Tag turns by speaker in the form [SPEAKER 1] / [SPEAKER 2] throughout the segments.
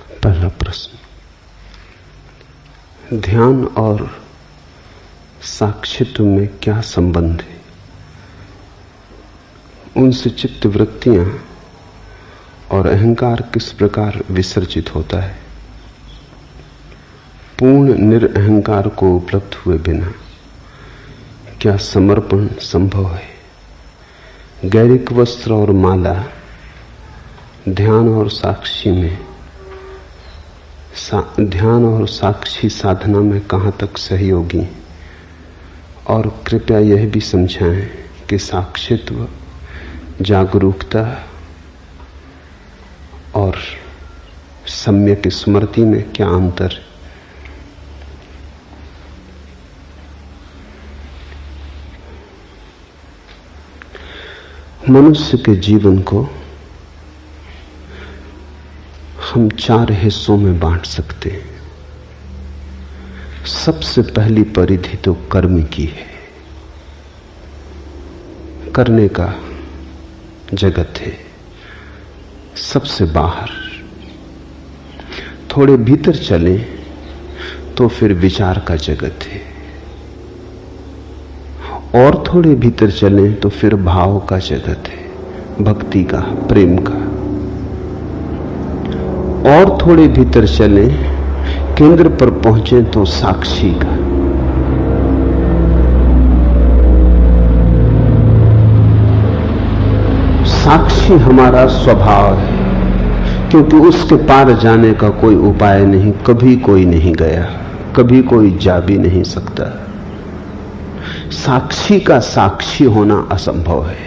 [SPEAKER 1] पहला प्रश्न, ध्यान और साक्षित्व में क्या संबंध है? उनसे चित्त वृत्तियां और अहंकार किस प्रकार विसर्जित होता है? पूर्ण निरअहंकार को उपलब्ध हुए बिना क्या समर्पण संभव है? गैरिक वस्त्र और माला ध्यान और साक्षी में ध्यान और साक्षी साधना में कहां तक सहयोगी? और कृपया यह भी समझाएं कि साक्षित्व, जागरूकता और सम्यक स्मृति में क्या अंतर है? मनुष्य के जीवन को हम 4 हिस्सों में बांट सकते हैं। सबसे पहली परिधि तो कर्म की है। करने का जगत है, सबसे बाहर। थोड़े भीतर चलें तो फिर विचार का जगत है, और थोड़े भीतर चलें तो फिर भाव का जगत है, भक्ति का, प्रेम का। और थोड़े भीतर चलें, केंद्र पर पहुंचे तो साक्षी का। साक्षी हमारा स्वभाव है, क्योंकि उसके पार जाने का कोई उपाय नहीं। कभी कोई नहीं गया, कभी कोई जा भी नहीं सकता। साक्षी का साक्षी होना असंभव है।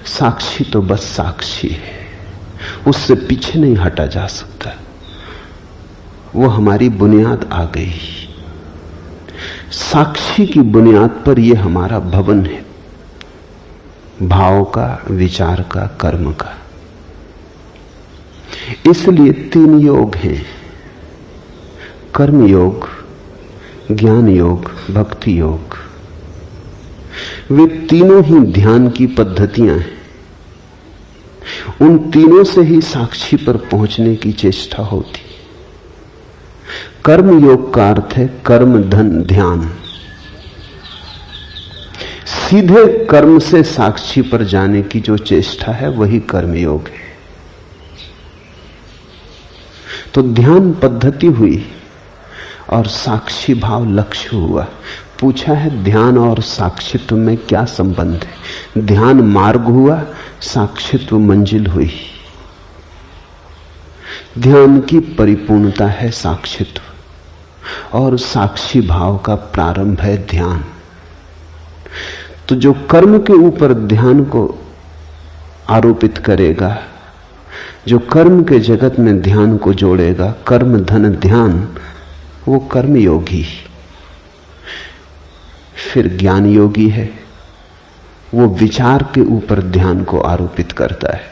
[SPEAKER 1] साक्षी तो बस साक्षी है, उससे पीछे नहीं हटा जा सकता। वो हमारी बुनियाद आ गई। साक्षी की बुनियाद पर यह हमारा भवन है, भाव का, विचार का, कर्म का। इसलिए 3 योग हैं, कर्म योग, ज्ञान योग, भक्ति योग। वे तीनों ही ध्यान की पद्धतियां हैं। उन तीनों से ही साक्षी पर पहुंचने की चेष्टा होती। कर्म योग का अर्थ है कर्म धन ध्यान। सीधे कर्म से साक्षी पर जाने की जो चेष्टा है वही कर्म योग है। तो ध्यान पद्धति हुई और साक्षी भाव लक्ष्य हुआ। पूछा है ध्यान और साक्षित्व में क्या संबंध है? ध्यान मार्ग हुआ, साक्षित्व मंजिल हुई। ध्यान की परिपूर्णता है साक्षित्व, और साक्षी भाव का प्रारंभ है ध्यान। तो जो कर्म के ऊपर ध्यान को आरोपित करेगा, जो कर्म के जगत में ध्यान को जोड़ेगा, कर्म धन ध्यान, वो कर्म योगी। फिर ज्ञान योगी है, वो विचार के ऊपर ध्यान को आरोपित करता है।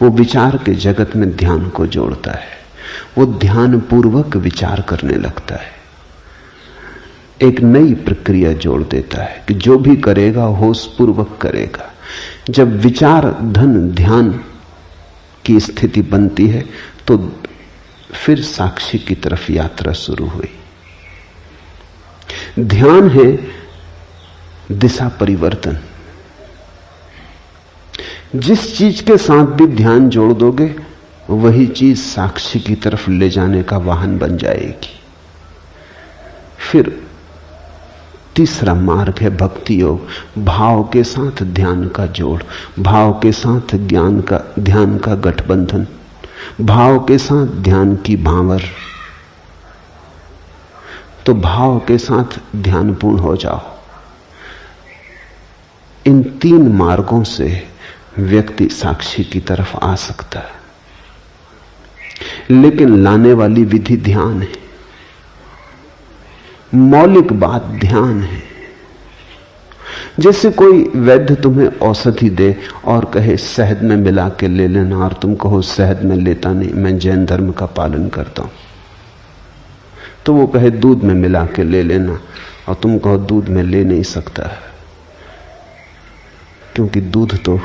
[SPEAKER 1] वो विचार के जगत में ध्यान को जोड़ता है। वो ध्यान पूर्वक विचार करने लगता है, एक नई प्रक्रिया जोड़ देता है कि जो भी करेगा होश पूर्वक करेगा। जब विचार धन ध्यान की स्थिति बनती है तो फिर साक्षी की तरफ यात्रा शुरू हुई। ध्यान है दिशा परिवर्तन। जिस चीज के साथ भी ध्यान जोड़ दोगे वही चीज साक्षी की तरफ ले जाने का वाहन बन जाएगी। फिर तीसरा मार्ग है भक्ति योग। भाव के साथ ध्यान का जोड़, भाव के साथ ज्ञान का, ध्यान का गठबंधन, भाव के साथ ध्यान की भांवर। तो भाव के साथ ध्यानपूर्ण हो जाओ। इन 3 मार्गों से व्यक्ति साक्षी की तरफ आ सकता है, लेकिन लाने वाली विधि ध्यान है। मौलिक बात ध्यान है। जैसे कोई वैद्य तुम्हें औषधि दे और कहे शहद में मिला के ले लेना, और तुम कहो शहद में लेता नहीं, मैं जैन धर्म का पालन करता हूं। तो वो कहे दूध में मिला के ले लेना, और तुम कहो दूध में ले नहीं सकता, क्योंकि दूध तो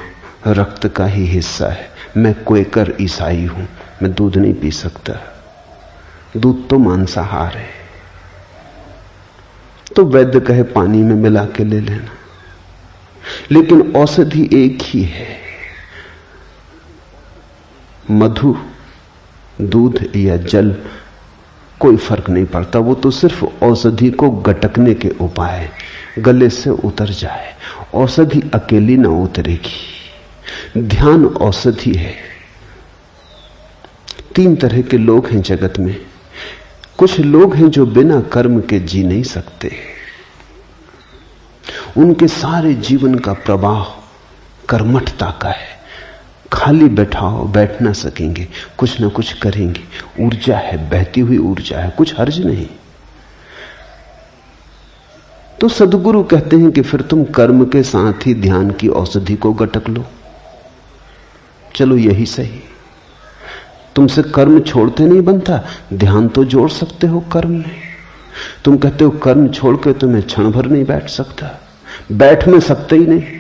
[SPEAKER 1] रक्त का ही हिस्सा है। मैं क्वेकर ईसाई हूं, मैं दूध नहीं पी सकता, दूध तो मांसाहार है। तो वैद्य कहे पानी में मिला के ले लेना, लेकिन औषधि एक ही है। मधु, दूध या जल, कोई फर्क नहीं पड़ता, वो तो सिर्फ औषधि को गटकने के उपाय है, गले से उतर जाए। औषधि अकेली ना उतरेगी। ध्यान औषधि है। 3 तरह के लोग हैं जगत में। कुछ लोग हैं जो बिना कर्म के जी नहीं सकते, उनके सारे जीवन का प्रवाह कर्मठता का है। खाली बैठाओ, बैठ ना सकेंगे, कुछ ना कुछ करेंगे। ऊर्जा है, बहती हुई ऊर्जा है, कुछ हर्ज नहीं। तो सदगुरु कहते हैं कि फिर तुम कर्म के साथ ही ध्यान की औषधि को गटक लो। चलो यही सही, तुमसे कर्म छोड़ते नहीं बनता, ध्यान तो जोड़ सकते हो कर्म में। तुम कहते हो कर्म छोड़ के तुम्हें क्षण भर नहीं बैठ सकता, बैठ में सकते ही नहीं।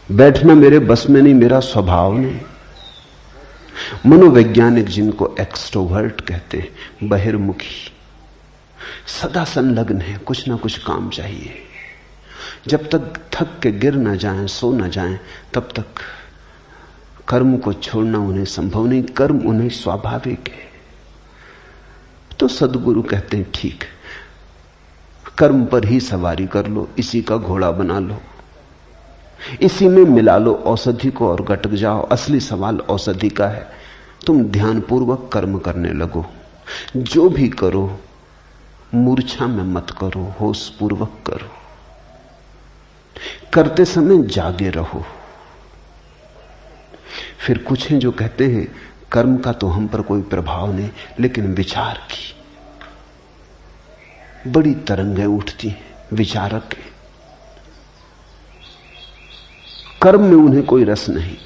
[SPEAKER 1] बैठना मेरे बस में नहीं, मेरा स्वभाव नहीं। मनोवैज्ञानिक जिनको एक्सट्रोवर्ट कहते हैं, बहिर्मुखी, सदा संलग्न है, कुछ ना कुछ काम चाहिए। जब तक थक के गिर ना जाएं, सो ना जाएं, तब तक कर्म को छोड़ना उन्हें संभव नहीं। कर्म उन्हें स्वाभाविक है। तो सदगुरु कहते हैं ठीक, कर्म पर ही सवारी कर लो, इसी का घोड़ा बना लो, इसी में मिला लो औषधि को और गटक जाओ। असली सवाल औषधि का है। तुम ध्यानपूर्वक कर्म करने लगो। जो भी करो मूर्छा में मत करो, होश पूर्वक करो। करते समय जागे रहो। फिर कुछ हैं जो कहते हैं कर्म का तो हम पर कोई प्रभाव नहीं, लेकिन विचार की बड़ी तरंगें उठती हैं। विचारक हैं, कर्म में उन्हें कोई रस नहीं,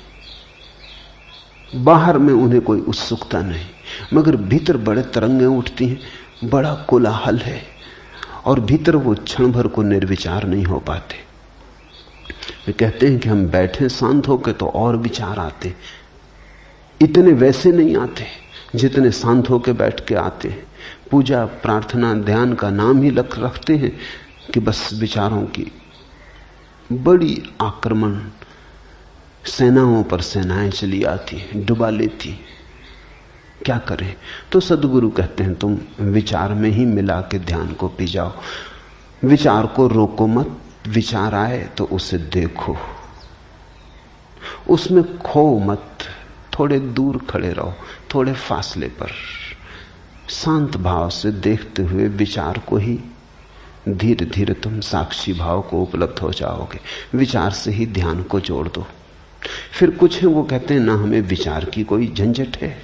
[SPEAKER 1] बाहर में उन्हें कोई उत्सुकता नहीं, मगर भीतर बड़े तरंगें उठती हैं, बड़ा कोलाहल है, और भीतर वो क्षण भर को निर्विचार नहीं हो पाते। वे कहते हैं कि हम बैठे शांत होकर तो और विचार आते, इतने वैसे नहीं आते जितने शांत होकर बैठ के आते हैं। पूजा, प्रार्थना, ध्यान का नाम ही रखते हैं कि बस विचारों की बड़ी आक्रमण, सेनाओं पर सेनाएं चली आती हैं, डुबा लेती। क्या करें? तो सदगुरु कहते हैं तुम विचार में ही मिला के ध्यान को पी जाओ। विचार को रोको मत, विचार आए तो उसे देखो, उसमें खो मत, थोड़े दूर खड़े रहो, थोड़े फासले पर, शांत भाव से देखते हुए विचार को ही धीरे धीरे तुम साक्षी भाव को उपलब्ध हो जाओगे। विचार से ही ध्यान को जोड़ दो। फिर कुछ है वो कहते हैं ना हमें विचार की कोई झंझट है,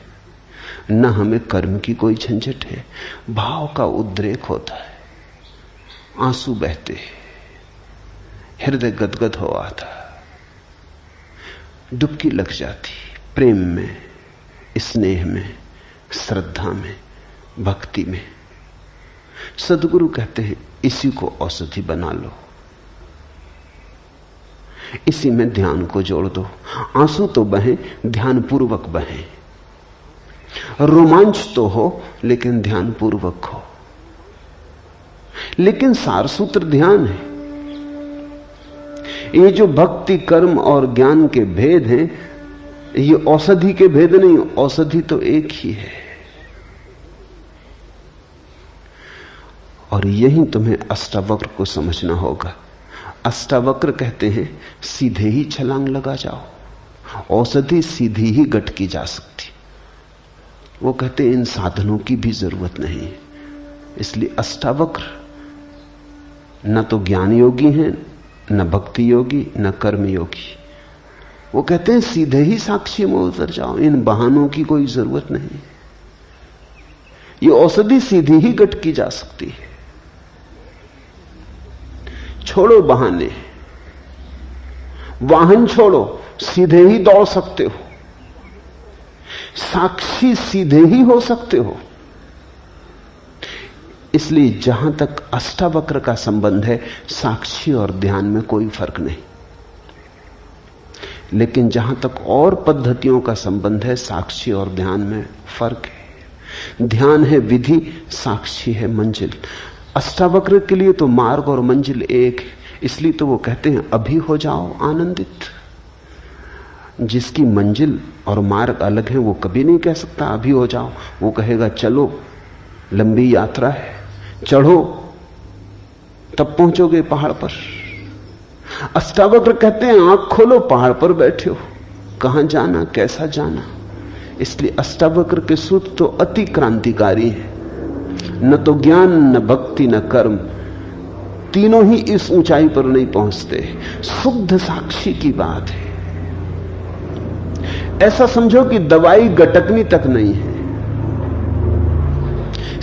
[SPEAKER 1] ना हमें कर्म की कोई झंझट है। भाव का उद्रेक होता है, आंसू बहते, हृदय गदगद हो आता, डुबकी लग जाती प्रेम में, स्नेह में, श्रद्धा में, भक्ति में। सदगुरु कहते हैं इसी को औषधि बना लो, इसी में ध्यान को जोड़ दो। आंसू तो बहें, ध्यानपूर्वक बहें। रोमांच तो हो, लेकिन ध्यानपूर्वक हो। लेकिन सारसूत्र ध्यान है। ये जो भक्ति, कर्म और ज्ञान के भेद हैं, ये औषधि के भेद नहीं, औषधि तो एक ही है। और यही तुम्हें अष्टावक्र को समझना होगा। अष्टावक्र कहते हैं सीधे ही छलांग लगा जाओ, औषधि सीधी ही गटकी जा सकती। वो कहते हैं इन साधनों की भी जरूरत नहीं है। इसलिए अष्टावक्र न तो ज्ञान योगी हैं, न भक्ति योगी, न कर्म योगी। वो कहते हैं सीधे ही साक्षी में उतर जाओ, इन बहानों की कोई जरूरत नहीं। ये औषधि सीधी ही गटकी जा सकती है। छोड़ो बहाने, वाहन छोड़ो, सीधे ही दौड़ सकते हो, साक्षी सीधे ही हो सकते हो। इसलिए जहां तक अष्टावक्र का संबंध है, साक्षी और ध्यान में कोई फर्क नहीं। लेकिन जहां तक और पद्धतियों का संबंध है, साक्षी और ध्यान में फर्क है। ध्यान है विधि, साक्षी है मंजिल। अष्टावक्र के लिए तो मार्ग और मंजिल एक है, इसलिए तो वो कहते हैं अभी हो जाओ आनंदित। जिसकी मंजिल और मार्ग अलग है वो कभी नहीं कह सकता अभी हो जाओ। वो कहेगा चलो, लंबी यात्रा है, चढ़ो, तब पहुंचोगे पहाड़ पर। अष्टावक्र कहते हैं आंख खोलो, पहाड़ पर बैठे हो, कहां जाना, कैसा जाना। इसलिए अष्टावक्र के सूत्र तो अति क्रांतिकारी है। न तो ज्ञान, न भक्ति, न कर्म, तीनों ही इस ऊंचाई पर नहीं पहुंचते। शुद्ध साक्षी की बात है। ऐसा समझो कि दवाई गटकनी तक नहीं है,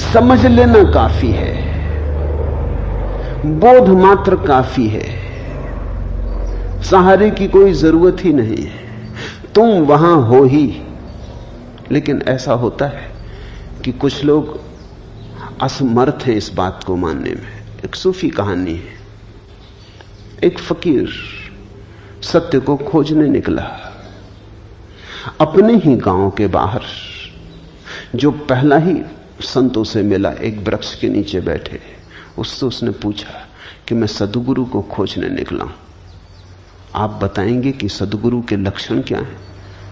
[SPEAKER 1] समझ लेना काफी है, बोध मात्र काफी है, सहारे की कोई जरूरत ही नहीं है, तुम वहां हो ही। लेकिन ऐसा होता है कि कुछ लोग असमर्थ हैं इस बात को मानने में। एक सूफी कहानी है। एक फकीर सत्य को खोजने निकला। अपने ही गांव के बाहर जो पहला ही संतों से मिला, एक वृक्ष के नीचे बैठे, उससे उसने पूछा कि मैं सद्गुरु को खोजने निकला हूं, आप बताएंगे कि सद्गुरु के लक्षण क्या हैं?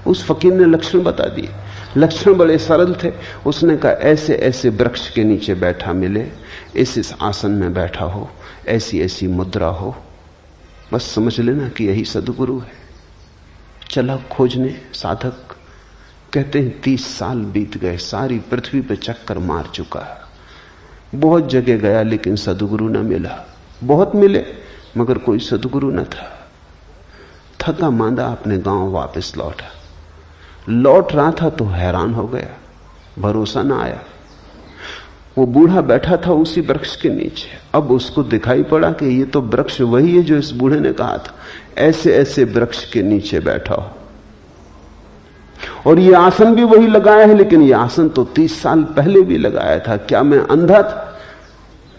[SPEAKER 1] उस फकीर ने लक्षण बता दिए। लक्षण बड़े सरल थे। उसने कहा ऐसे ऐसे वृक्ष के नीचे बैठा मिले, इस आसन में बैठा हो, ऐसी ऐसी मुद्रा हो, बस समझ लेना कि यही सद्गुरु है। चला खोजने। साधक कहते हैं 30 साल बीत गए, सारी पृथ्वी पे चक्कर मार चुका, बहुत जगह गया लेकिन सद्गुरु न मिला। बहुत मिले मगर कोई सद्गुरु न था। थका मांदा अपने गांव वापस लौटा। लौट रहा था तो हैरान हो गया, भरोसा ना आया। वो बूढ़ा बैठा था उसी वृक्ष के नीचे। अब उसको दिखाई पड़ा कि ये तो वृक्ष वही है जो इस बूढ़े ने कहा था, ऐसे ऐसे वृक्ष के नीचे बैठा हो, और ये आसन भी वही लगाया है, लेकिन ये आसन तो 30 साल पहले भी लगाया था। क्या मैं अंधा था?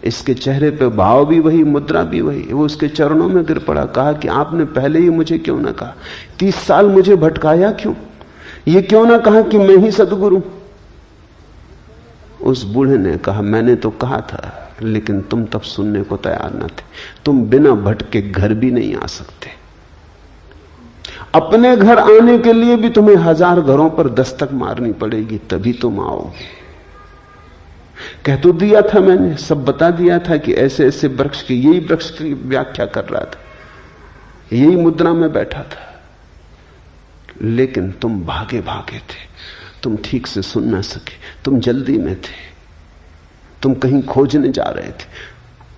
[SPEAKER 1] इसके चेहरे पे भाव भी वही, मुद्रा भी वही। वो उसके चरणों में गिर पड़ा, कहा कि आपने पहले ही मुझे क्यों ना कहा? 30 साल मुझे भटकाया क्यों? ये क्यों ना कहा कि मैं ही सद्गुरु? उस बूढ़े ने कहा मैंने तो कहा था, लेकिन तुम तब सुनने को तैयार न थे। तुम बिना भटके घर भी नहीं आ सकते। अपने घर आने के लिए भी तुम्हें 1000 घरों पर दस्तक मारनी पड़ेगी, तभी तुम आओगे। कह तो दिया था मैंने, सब बता दिया था कि ऐसे ऐसे वृक्ष की, यही वृक्ष की व्याख्या कर रहा था, यही मुद्रा में बैठा था, लेकिन तुम भागे भागे थे, तुम ठीक से सुन ना सके, तुम जल्दी में थे, तुम कहीं खोजने जा रहे थे।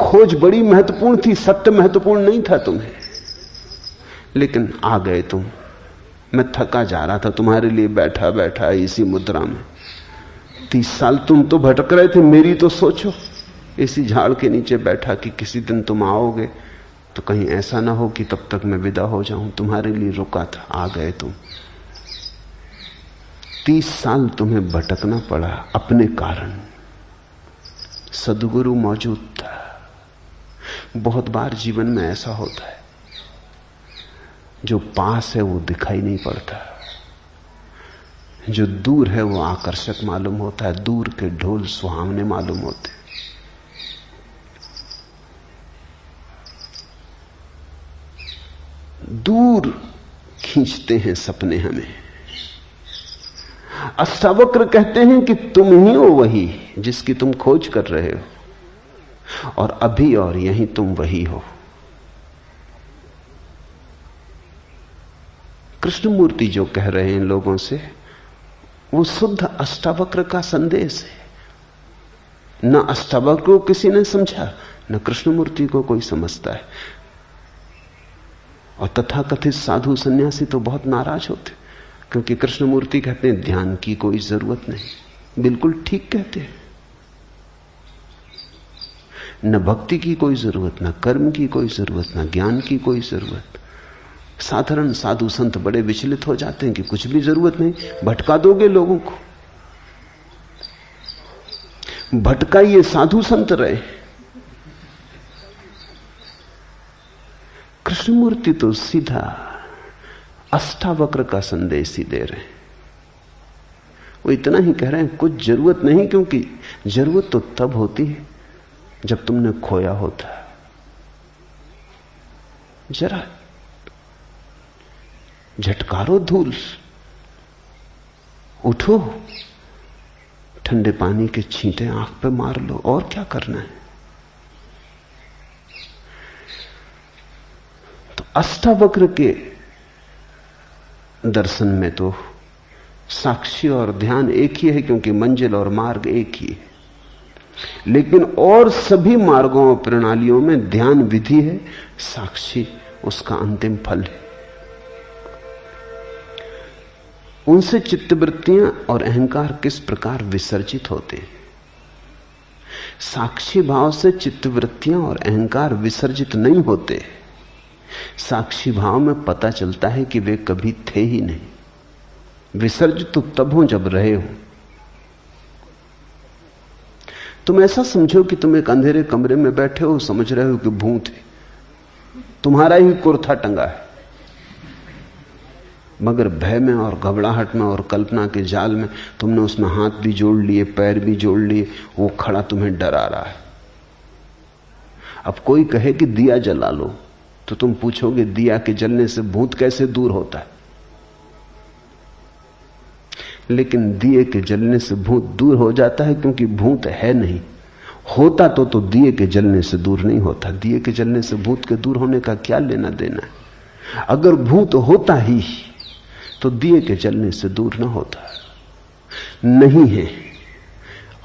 [SPEAKER 1] खोज बड़ी महत्वपूर्ण थी, सत्य महत्वपूर्ण नहीं था तुम्हें, लेकिन आ गए तुम। मैं थका जा रहा था, तुम्हारे लिए बैठा बैठा इसी मुद्रा में। 30 साल तुम तो भटक रहे थे, मेरी तो सोचो। इसी झाड़ के नीचे बैठा कि किसी दिन तुम आओगे तो कहीं ऐसा ना हो कि तब तक मैं विदा हो जाऊं। तुम्हारे लिए रुका था, आ गए तुम। 30 साल तुम्हें भटकना पड़ा अपने कारण। सद्गुरु मौजूद था। बहुत बार जीवन में ऐसा होता है, जो पास है वो दिखाई नहीं पड़ता, जो दूर है वो आकर्षक मालूम होता है। दूर के ढोल सुहावने मालूम होते हैं। दूर खींचते हैं सपने हमें। अष्टावक्र कहते हैं कि तुम ही हो वही जिसकी तुम खोज कर रहे हो, और अभी और यहीं तुम वही हो। कृष्णमूर्ति जो कह रहे हैं लोगों से, वो शुद्ध अष्टावक्र का संदेश है। न अष्टावक्र को किसी ने समझा, न कृष्णमूर्ति को कोई समझता है। और तथाकथित साधु सन्यासी तो बहुत नाराज होते, क्योंकि कृष्णमूर्ति कहते हैं ध्यान की कोई जरूरत नहीं। बिल्कुल ठीक कहते हैं। न भक्ति की कोई जरूरत, न कर्म की कोई जरूरत, न ज्ञान की कोई जरूरत। साधारण साधु संत बड़े विचलित हो जाते हैं कि कुछ भी जरूरत नहीं, भटका दोगे लोगों को। भटकाइए, साधु संत रहे। कृष्णमूर्ति तो सीधा अष्टावक्र का संदेश ही दे रहे हैं। वो इतना ही कह रहे हैं कुछ जरूरत नहीं, क्योंकि जरूरत तो तब होती है जब तुमने खोया होता है। जरा झटकारो धूल, उठो, ठंडे पानी के छींटे आंख पे मार लो, और क्या करना है। तो अष्टावक्र के दर्शन में तो साक्षी और ध्यान एक ही है, क्योंकि मंजिल और मार्ग एक ही है। लेकिन और सभी मार्गों और प्रणालियों में ध्यान विधि है, साक्षी उसका अंतिम फल है। उनसे चित्तवृत्तियां और अहंकार किस प्रकार विसर्जित होते हैं। साक्षी भाव से चित्तवृत्तियां और अहंकार विसर्जित नहीं होते। साक्षी भाव में पता चलता है कि वे कभी थे ही नहीं। विसर्जित तो तब हो जब रहे हो। तुम ऐसा समझो कि तुम एक अंधेरे कमरे में बैठे हो, समझ रहे हो कि भूत है, तुम्हारा ही कुर्ता टंगा है, मगर भय में और घबराहट में और कल्पना के जाल में तुमने उसमें हाथ भी जोड़ लिए, पैर भी जोड़ लिए, वो खड़ा तुम्हें डरा रहा है। अब कोई कहे कि दिया जला लो, तो तुम पूछोगे दिया के जलने से भूत कैसे दूर होता है। लेकिन दिए के जलने से भूत दूर हो जाता है, क्योंकि भूत है नहीं। होता तो दिए के जलने से दूर नहीं होता। दिए के जलने से भूत के दूर होने का क्या लेना देना है। अगर भूत होता ही तो दिए के जलने से दूर ना होता। नहीं है,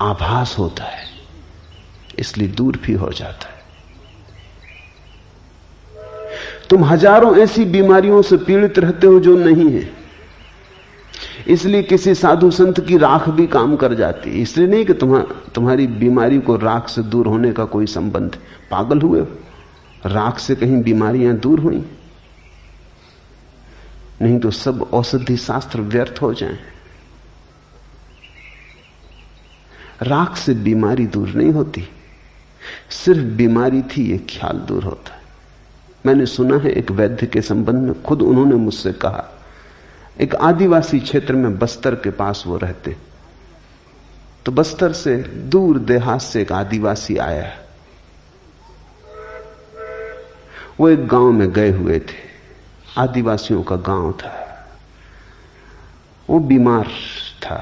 [SPEAKER 1] आभास होता है, इसलिए दूर भी हो जाता है। तुम हजारों ऐसी बीमारियों से पीड़ित रहते हो जो नहीं है, इसलिए किसी साधु संत की राख भी काम कर जाती है। इसलिए नहीं कि तुम्हारी बीमारी को राख से दूर होने का कोई संबंध। पागल हुए हो? राख से कहीं बीमारियां दूर हुई? नहीं तो सब औषधि शास्त्र व्यर्थ हो जाएं। राख से बीमारी दूर नहीं होती, सिर्फ बीमारी थी ये ख्याल दूर होता है। मैंने सुना है एक वैद्य के संबंध में, खुद उन्होंने मुझसे कहा, एक आदिवासी क्षेत्र में बस्तर के पास वो रहते, तो बस्तर से दूर देहात से एक आदिवासी आया। वो एक गांव में गए हुए थे, आदिवासियों का गांव था। वो बीमार था,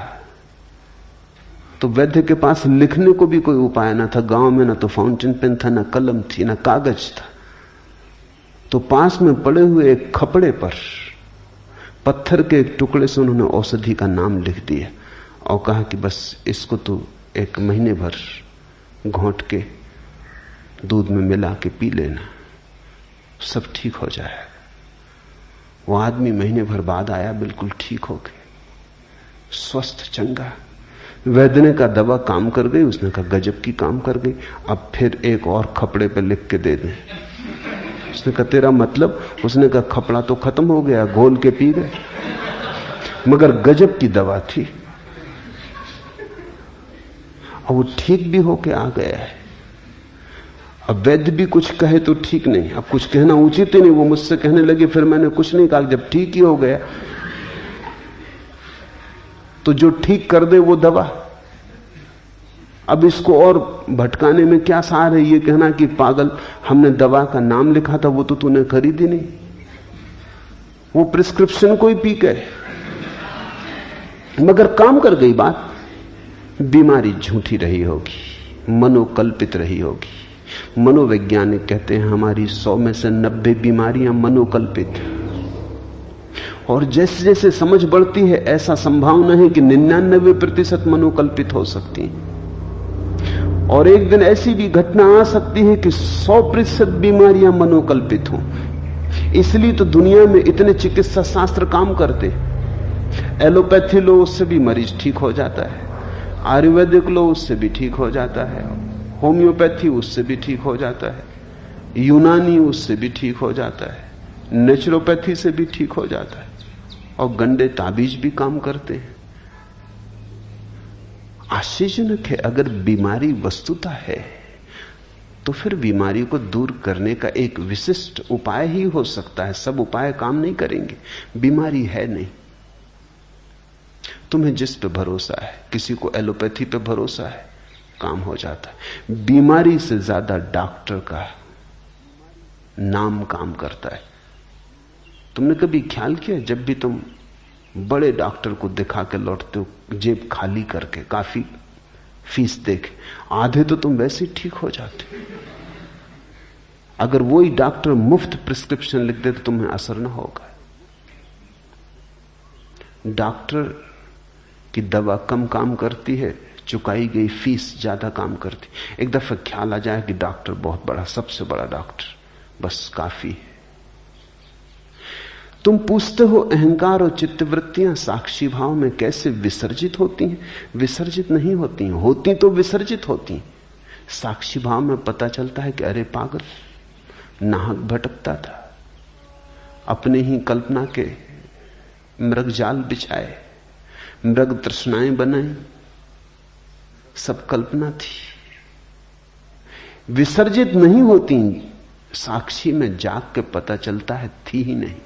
[SPEAKER 1] तो वैद्य के पास लिखने को भी कोई उपाय ना था। गांव में ना तो फाउंटेन पेन था, ना कलम थी, ना कागज था। तो पास में पड़े हुए एक खपड़े पर पत्थर के एक टुकड़े से उन्होंने औषधि का नाम लिख दिया और कहा कि बस इसको तो 1 महीने भर घोंट के दूध में मिला के पी लेना, सब ठीक हो जाएगा। वो आदमी महीने भर बाद आया, बिल्कुल ठीक हो गया, स्वस्थ चंगा। वैद्य ने कहा दवा काम कर गई? उसने कहा गजब की काम कर गई, अब फिर एक और खपड़े पे लिख के दे दें। उसने कहा तेरा मतलब? उसने कहा खपड़ा तो खत्म हो गया, घोल के पी गए, मगर गजब की दवा थी और वो ठीक भी होके आ गया है। अब वैद्य भी कुछ कहे तो ठीक नहीं, अब कुछ कहना उचित ही नहीं। वो मुझसे कहने लगे, फिर मैंने कुछ नहीं कहा, जब ठीक ही हो गया तो जो ठीक कर दे वो दवा। अब इसको और भटकाने में क्या सार है? ये कहना कि पागल, हमने दवा का नाम लिखा था, वो तो तूने खरीदी नहीं, वो प्रिस्क्रिप्शन को ही पी गए, मगर काम कर गई बात। बीमारी झूठी रही होगी, मनोकल्पित रही होगी। मनोवैज्ञानिक कहते हैं हमारी 100 में से 90 बीमारियां मनोकल्पित। और जैसे जैसे समझ बढ़ती है, ऐसा संभावना है कि 99% मनोकल्पित हो सकती है। और एक दिन ऐसी भी घटना आ सकती है कि 100% बीमारियां मनोकल्पित हों। इसलिए तो दुनिया में इतने चिकित्सा शास्त्र काम करते। एलोपैथी लो, उससे भी मरीज ठीक हो जाता है। आयुर्वेदिक लो, उससे भी ठीक हो जाता है। होम्योपैथी, उससे भी ठीक हो जाता है। यूनानी, उससे भी ठीक हो जाता है। नेचुरोपैथी से भी ठीक हो जाता है। और गंदे ताबीज भी काम करते हैं। आश्चर्यजनक है, अगर बीमारी वस्तुता है तो फिर बीमारी को दूर करने का एक विशिष्ट उपाय ही हो सकता है। सब उपाय काम नहीं करेंगे, बीमारी है नहीं। तुम्हें जिस पे भरोसा है, किसी को एलोपैथी पे भरोसा है, काम हो जाता है। बीमारी से ज्यादा डॉक्टर का नाम काम करता है। तुमने कभी ख्याल किया, जब भी तुम बड़े डॉक्टर को दिखा के लौटते हो जेब खाली करके, काफी फीस देके, आधे तो तुम वैसे ही ठीक हो जाते। अगर वही डॉक्टर मुफ्त प्रिस्क्रिप्शन लिख दे तो तुम्हें असर ना होगा। डॉक्टर की दवा कम काम करती है, चुकाई गई फीस ज्यादा काम करती। एक दफा ख्याल आ जाए कि डॉक्टर बहुत बड़ा, सबसे बड़ा डॉक्टर, बस काफी है। तुम पूछते हो अहंकार और चित्तवृत्तियां साक्षी भाव में कैसे विसर्जित होती हैं? विसर्जित नहीं होती हैं, होती तो विसर्जित होती हैं। साक्षी भाव में पता चलता है कि अरे पागल, नाहक भटकता था, अपने ही कल्पना के मृग जाल बिछाए, मृग तृष्णाएं बनाई, सब कल्पना थी। विसर्जित नहीं होती, साक्षी में जाग के पता चलता है थी ही नहीं।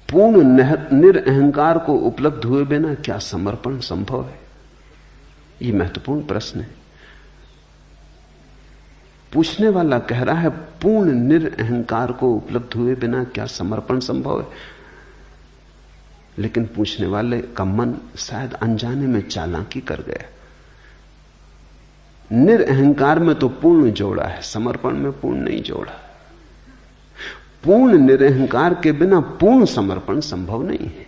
[SPEAKER 1] पूर्ण निरअहंकार को उपलब्ध हुए बिना क्या समर्पण संभव है? यह महत्वपूर्ण प्रश्न है। पूछने वाला कह रहा है पूर्ण निरअहंकार को उपलब्ध हुए बिना क्या समर्पण संभव है? लेकिन पूछने वाले का मन शायद अनजाने में चालाकी कर गया। निरअहंकार में तो पूर्ण जोड़ा है, समर्पण में पूर्ण नहीं जोड़ा। पूर्ण निरअहंकार के बिना पूर्ण समर्पण संभव नहीं है।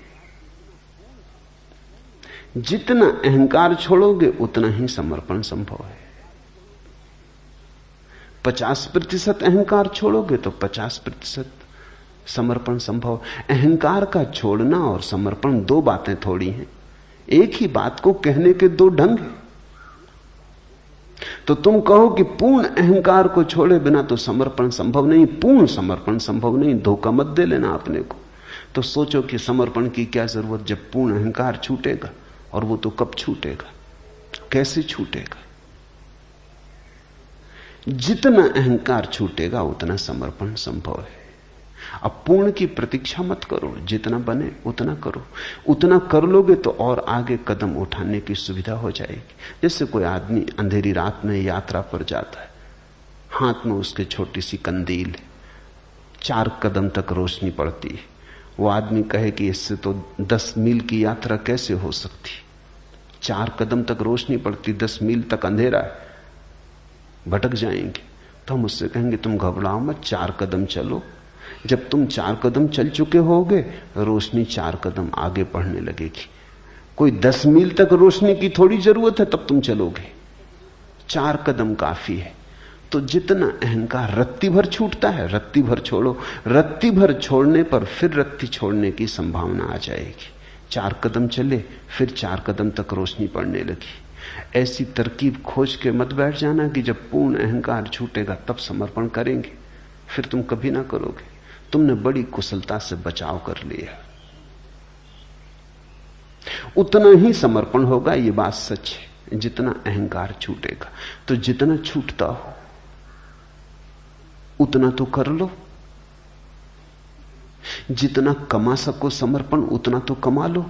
[SPEAKER 1] जितना अहंकार छोड़ोगे उतना ही समर्पण संभव है। 50% अहंकार छोड़ोगे तो 50% समर्पण संभव। अहंकार का छोड़ना और समर्पण दो बातें थोड़ी हैं, एक ही बात को कहने के दो ढंग हैं। तो तुम कहो कि पूर्ण अहंकार को छोड़े बिना तो समर्पण संभव नहीं, पूर्ण समर्पण संभव नहीं, धोखा मत दे लेना अपने को। तो सोचो कि समर्पण की क्या जरूरत जब पूर्ण अहंकार छूटेगा, और वो तो कब छूटेगा, कैसे छूटेगा? जितना अहंकार छूटेगा उतना समर्पण संभव है। अब पूर्ण की प्रतीक्षा मत करो, जितना बने उतना करो। उतना कर लोगे तो और आगे कदम उठाने की सुविधा हो जाएगी। जैसे कोई आदमी अंधेरी रात में यात्रा पर जाता है, हाथ में उसके छोटी सी कंदील है, 4 कदम तक रोशनी पड़ती है। वो आदमी कहे कि इससे तो 10 मील की यात्रा कैसे हो सकती? 4 कदम तक रोशनी पड़ती, 10 मील तक अंधेरा है, भटक जाएंगे। तो हम उससे कहेंगे तुम घबराओ मत, 4 कदम चलो। जब तुम 4 कदम चल चुके होगे, रोशनी 4 कदम आगे बढ़ने लगेगी। कोई 10 मील तक रोशनी की थोड़ी जरूरत है, तब तुम चलोगे। 4 कदम काफी है। तो जितना अहंकार रत्ती भर छूटता है, रत्ती भर छोड़ो। रत्ती भर छोड़ने पर फिर रत्ती छोड़ने की संभावना आ जाएगी। 4 कदम चले, फिर 4 कदम तक रोशनी पड़ने लगी। ऐसी तरकीब खोज के मत बैठ जाना कि जब पूर्ण अहंकार छूटेगा तब समर्पण करेंगे, फिर तुम कभी ना करोगे। तुमने बड़ी कुशलता से बचाव कर लिया। उतना ही समर्पण होगा, यह बात सच है, जितना अहंकार छूटेगा। तो जितना छूटता हो उतना तो कर लो। जितना कमा सको समर्पण उतना तो कमा लो।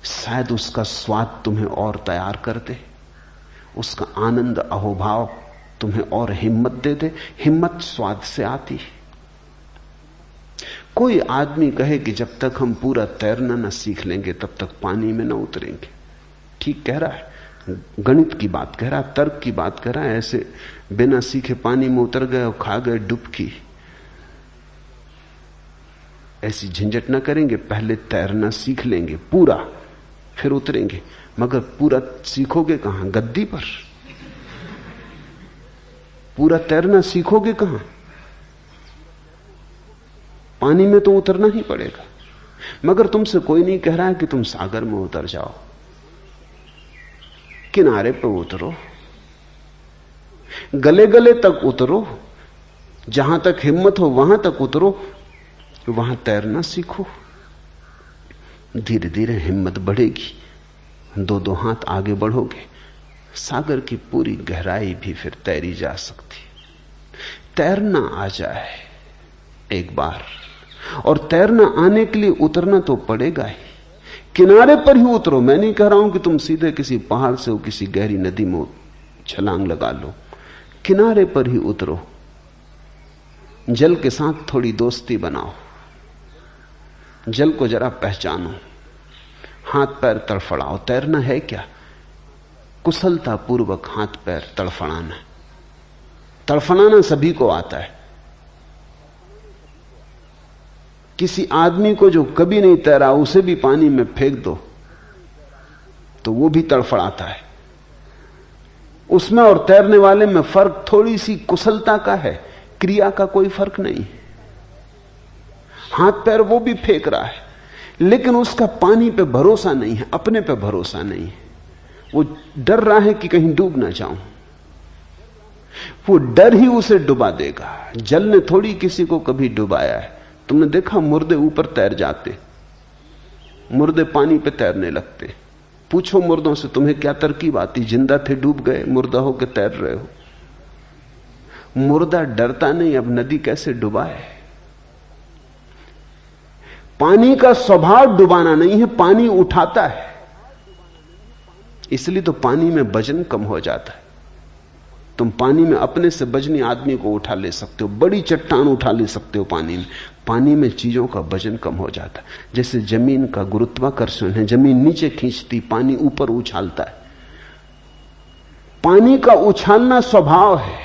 [SPEAKER 1] शायद उसका स्वाद तुम्हें और तैयार कर दे, उसका आनंद अहोभाव तुम्हें और हिम्मत दे दे। हिम्मत स्वाद से आती है। कोई आदमी कहे कि जब तक हम पूरा तैरना न सीख लेंगे तब तक पानी में न उतरेंगे। ठीक कह रहा है, गणित की बात कह रहा है, तर्क की बात कह रहा है। ऐसे बिना सीखे पानी में उतर गए और खा गए डुबकी, ऐसी झंझट न करेंगे। पहले तैरना सीख लेंगे पूरा, फिर उतरेंगे। मगर पूरा सीखोगे कहां? गद्दी पर। पूरा तैरना सीखोगे कहां? पानी में तो उतरना ही पड़ेगा। मगर तुमसे कोई नहीं कह रहा है कि तुम सागर में उतर जाओ, किनारे पर उतरो, गले गले तक उतरो, जहां तक हिम्मत हो वहां तक उतरो, वहां तैरना सीखो। धीरे धीरे हिम्मत बढ़ेगी, 2-2 हाथ आगे बढ़ोगे, सागर की पूरी गहराई भी फिर तैरी जा सकती। तैरना आ जाए एक बार, और तैरना आने के लिए उतरना तो पड़ेगा ही। किनारे पर ही उतरो। मैं नहीं कह रहा हूं कि तुम सीधे किसी पहाड़ से हो किसी गहरी नदी में छलांग लगा लो। किनारे पर ही उतरो। जल के साथ थोड़ी दोस्ती बनाओ, जल को जरा पहचानो, हाथ पैर तड़फड़ाओ। तैरना है क्या? कुशलता पूर्वक हाथ पैर तड़फड़ाना। तड़फड़ाना सभी को आता है। किसी आदमी को जो कभी नहीं तैरा उसे भी पानी में फेंक दो तो वो भी तड़फड़ाता है। उसमें और तैरने वाले में फर्क थोड़ी सी कुशलता का है, क्रिया का कोई फर्क नहीं है। हाथ पैर वो भी फेंक रहा है, लेकिन उसका पानी पे भरोसा नहीं है, अपने पे भरोसा नहीं है। वो डर रहा है कि कहीं डूब ना जाऊं। वो डर ही उसे डुबा देगा। जल ने थोड़ी किसी को कभी डुबाया है। तुमने देखा मुर्दे ऊपर तैर जाते, मुर्दे पानी पे तैरने लगते। पूछो मुर्दों से तुम्हें क्या तरकीब आती? जिंदा थे डूब गए, मुर्दा होकर तैर रहे हो। मुर्दा डरता नहीं, अब नदी कैसे डुबाए। पानी का स्वभाव डुबाना नहीं है, पानी उठाता है। इसलिए तो पानी में वजन कम हो जाता है। तुम पानी में अपने से वजनी आदमी को उठा ले सकते हो, बड़ी चट्टान उठा ले सकते हो पानी में। पानी में चीजों का वजन कम हो जाता है। जैसे जमीन का गुरुत्वाकर्षण है, जमीन नीचे खींचती, पानी ऊपर उछालता है। पानी का उछालना स्वभाव है।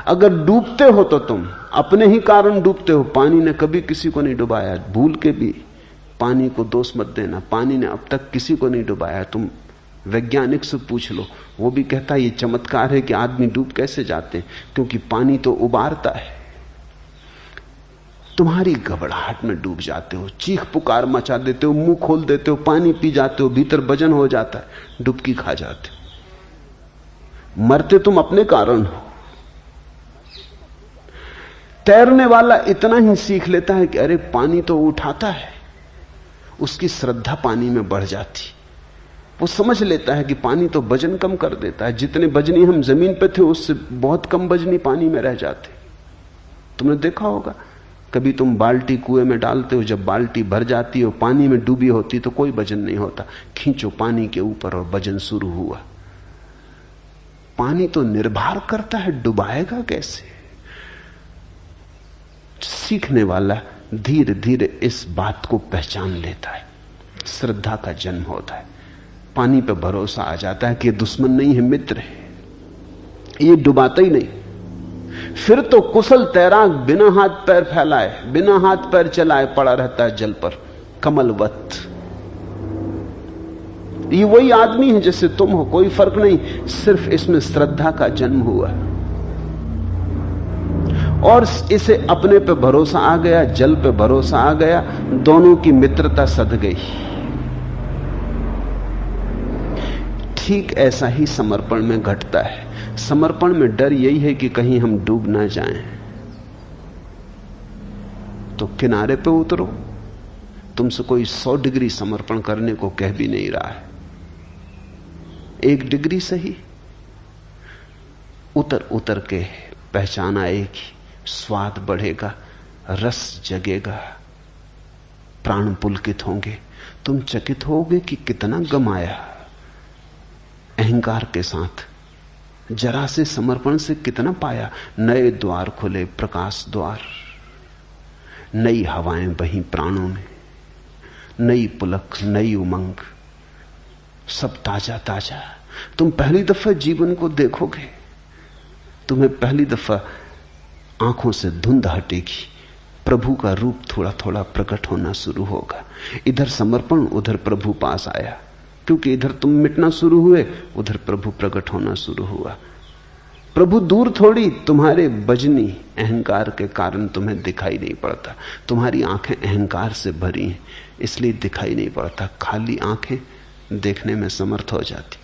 [SPEAKER 1] अगर डूबते हो तो तुम अपने ही कारण डूबते हो। पानी ने कभी किसी को नहीं डुबाया। भूल के भी पानी को दोष मत देना, पानी ने अब तक किसी को नहीं डुबाया। तुम वैज्ञानिक से पूछ लो, वो भी कहता है ये चमत्कार है कि आदमी डूब कैसे जाते, क्योंकि पानी तो उबारता है। तुम्हारी घबराहट में डूब जाते हो, चीख पुकार मचा देते हो, मुंह खोल देते हो, पानी पी जाते हो, भीतर वजन हो जाता है, डुबकी खा जाते हो। मरते तुम अपने कारण हो। तैरने वाला इतना ही सीख लेता है कि अरे पानी तो उठाता है, उसकी श्रद्धा पानी में बढ़ जाती। वो समझ लेता है कि पानी तो वजन कम कर देता है। जितने वजनी हम जमीन पे थे उससे बहुत कम वजनी पानी में रह जाते। तुमने देखा होगा, कभी तुम बाल्टी कुएं में डालते हो, जब बाल्टी भर जाती हो, पानी में डूबी होती तो कोई वजन नहीं होता। खींचो पानी के ऊपर और वजन शुरू हुआ। पानी तो निर्भर करता है, डुबाएगा कैसे। सीखने वाला धीरे धीरे इस बात को पहचान लेता है। श्रद्धा का जन्म होता है। पानी पे भरोसा आ जाता है कि दुश्मन नहीं है, मित्र है, ये डुबाता ही नहीं। फिर तो कुशल तैराक बिना हाथ पैर फैलाए, बिना हाथ पैर चलाए पड़ा रहता है जल पर, कमलवत। ये वही आदमी है जैसे तुम हो, कोई फर्क नहीं। सिर्फ इसमें श्रद्धा का जन्म हुआ और इसे अपने पे भरोसा आ गया, जल पे भरोसा आ गया, दोनों की मित्रता सध गई। ठीक ऐसा ही समर्पण में घटता है। समर्पण में डर यही है कि कहीं हम डूब ना जाएं। तो किनारे पे उतरो। तुमसे कोई 100 डिग्री समर्पण करने को कह भी नहीं रहा है। 1 डिग्री सही, उतर उतर के पहचान आएगी, स्वाद बढ़ेगा, रस जगेगा, प्राण पुलकित होंगे। तुम चकित होगे कि कितना गमाया। अहंकार के साथ जरा से समर्पण से कितना पाया। नए द्वार खुले, प्रकाश द्वार, नई हवाएं बही प्राणों में, नई पुलक, नई उमंग, सब ताजा ताजा। तुम पहली दफा जीवन को देखोगे, तुम्हें पहली दफा आंखों से धुंध हटेगी, प्रभु का रूप थोड़ा थोड़ा प्रकट होना शुरू होगा। इधर समर्पण, उधर प्रभु पास आया, क्योंकि इधर तुम मिटना शुरू हुए, उधर प्रभु प्रकट होना शुरू हुआ। प्रभु दूर थोड़ी, तुम्हारे बजनी अहंकार के कारण तुम्हें दिखाई नहीं पड़ता। तुम्हारी आंखें अहंकार से भरी हैं, इसलिए दिखाई नहीं पड़ता। खाली आंखें देखने में समर्थ हो जाती।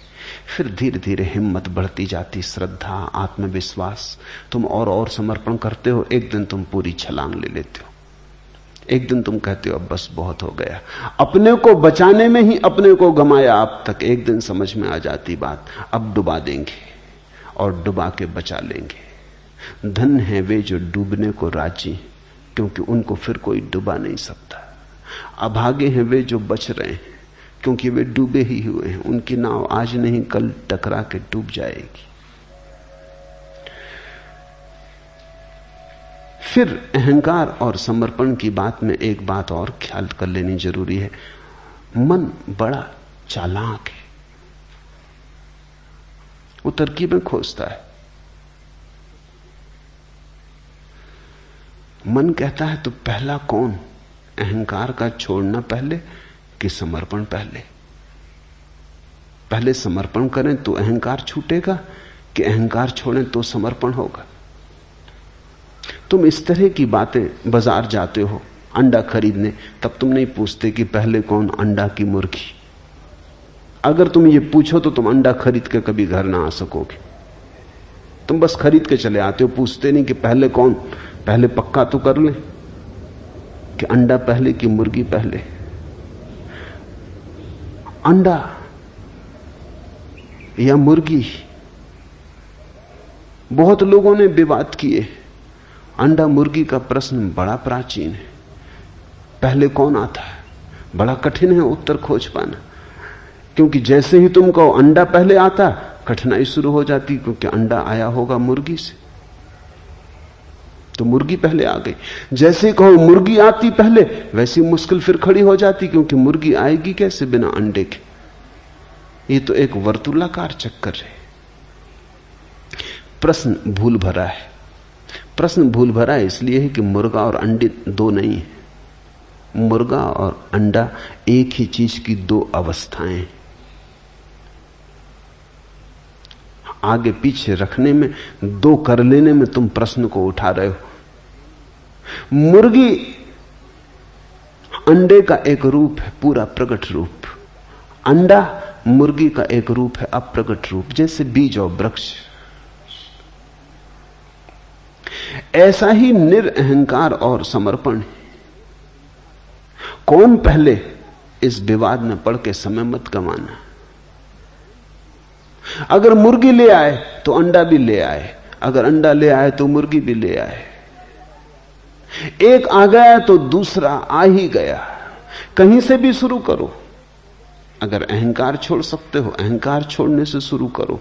[SPEAKER 1] फिर धीरे धीरे हिम्मत बढ़ती जाती, श्रद्धा, आत्मविश्वास। तुम और समर्पण करते हो, एक दिन तुम पूरी छलांग ले लेते हो। एक दिन तुम कहते हो अब बस बहुत हो गया। अपने को बचाने में ही अपने को गमाया अब तक। एक दिन समझ में आ जाती बात, अब डुबा देंगे और डुबा के बचा लेंगे। धन है वे जो डूबने को राजी, क्योंकि उनको फिर कोई डुबा नहीं सकता। अभागे हैं वे जो बच रहे हैं, क्योंकि वे डूबे ही हुए हैं। उनकी नाव आज नहीं कल टकरा के डूब जाएगी। फिर अहंकार और समर्पण की बात में एक बात और ख्याल कर लेनी जरूरी है। मन बड़ा चालाक है, वो तरकीबें खोजता है। मन कहता है तो पहला कौन, अहंकार का छोड़ना पहले कि समर्पण पहले? पहले समर्पण करें तो अहंकार छूटेगा कि अहंकार छोड़ें तो समर्पण होगा? तुम इस तरह की बातें, बाजार जाते हो अंडा खरीदने, तब तुम नहीं पूछते कि पहले कौन, अंडा की मुर्गी। अगर तुम ये पूछो तो तुम अंडा खरीद के कभी घर ना आ सकोगे। तुम बस खरीद के चले आते हो, पूछते नहीं कि पहले कौन। पहले पक्का तो कर ले कि अंडा पहले कि मुर्गी पहले। अंडा या मुर्गी, बहुत लोगों ने विवाद किए। अंडा मुर्गी का प्रश्न बड़ा प्राचीन है। पहले कौन आता है, बड़ा कठिन है उत्तर खोज पाना। क्योंकि जैसे ही तुम कहो अंडा पहले आता, कठिनाई शुरू हो जाती, क्योंकि अंडा आया होगा मुर्गी से, तो मुर्गी पहले आ गई। जैसे कहो मुर्गी आती पहले, वैसी मुश्किल फिर खड़ी हो जाती, क्योंकि मुर्गी आएगी कैसे बिना अंडे के? ये तो एक वर्तुलाकार चक्कर है। प्रश्न भूल भरा है। प्रश्न भूल भरा इसलिए है कि मुर्गा और अंडे दो नहीं है। मुर्गा और अंडा एक ही चीज की दो अवस्थाएं। आगे पीछे रखने में, दो कर लेने में तुम प्रश्न को उठा रहे हो। मुर्गी अंडे का एक रूप है, पूरा प्रकट रूप। अंडा मुर्गी का एक रूप है, अप्रकट रूप, जैसे बीज और वृक्ष। ऐसा ही निरअहंकार और समर्पण है। कौन पहले, इस विवाद में पड़ के समय मत गंवाना। अगर मुर्गी ले आए तो अंडा भी ले आए, अगर अंडा ले आए तो मुर्गी भी ले आए। एक आ गया तो दूसरा आ ही गया। कहीं से भी शुरू करो। अगर अहंकार छोड़ सकते हो, अहंकार छोड़ने से शुरू करो।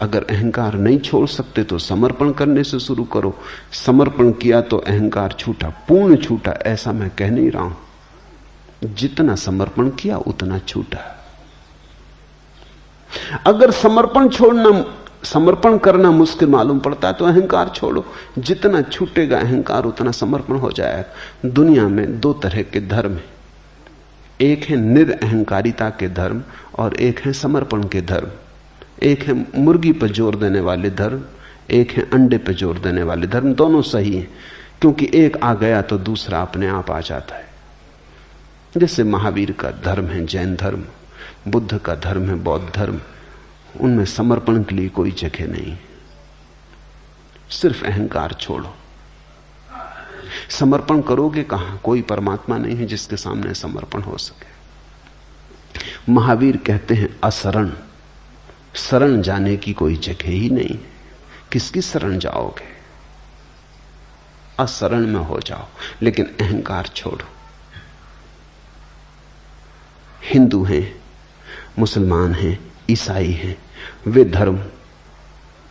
[SPEAKER 1] अगर अहंकार नहीं छोड़ सकते तो समर्पण करने से शुरू करो। समर्पण किया तो अहंकार छूटा, पूर्ण छूटा, ऐसा मैं कह नहीं रहा हूं। जितना समर्पण किया उतना छूटा। अगर समर्पण करना मुश्किल मालूम पड़ता है तो अहंकार छोड़ो। जितना छूटेगा अहंकार उतना समर्पण हो जाएगा। दुनिया में दो तरह के धर्म हैं, एक है निरअहंकारिता के धर्म और एक है समर्पण के धर्म। एक है मुर्गी पर जोर देने वाले धर्म, एक है अंडे पर जोर देने वाले धर्म। दोनों सही हैं, क्योंकि एक आ गया तो दूसरा अपने आप आ जाता है। जैसे महावीर का धर्म है जैन धर्म, बुद्ध का धर्म है बौद्ध धर्म, उनमें समर्पण के लिए कोई जगह नहीं। सिर्फ अहंकार छोड़ो। समर्पण करोगे कहां? कोई परमात्मा नहीं है जिसके सामने समर्पण हो सके। महावीर कहते हैं अशरण, शरण जाने की कोई जगह ही नहीं। किसकी शरण जाओगे? अशरण में हो जाओ, लेकिन अहंकार छोड़ो। हिंदू हैं, मुसलमान हैं, ईसाई हैं, वे धर्म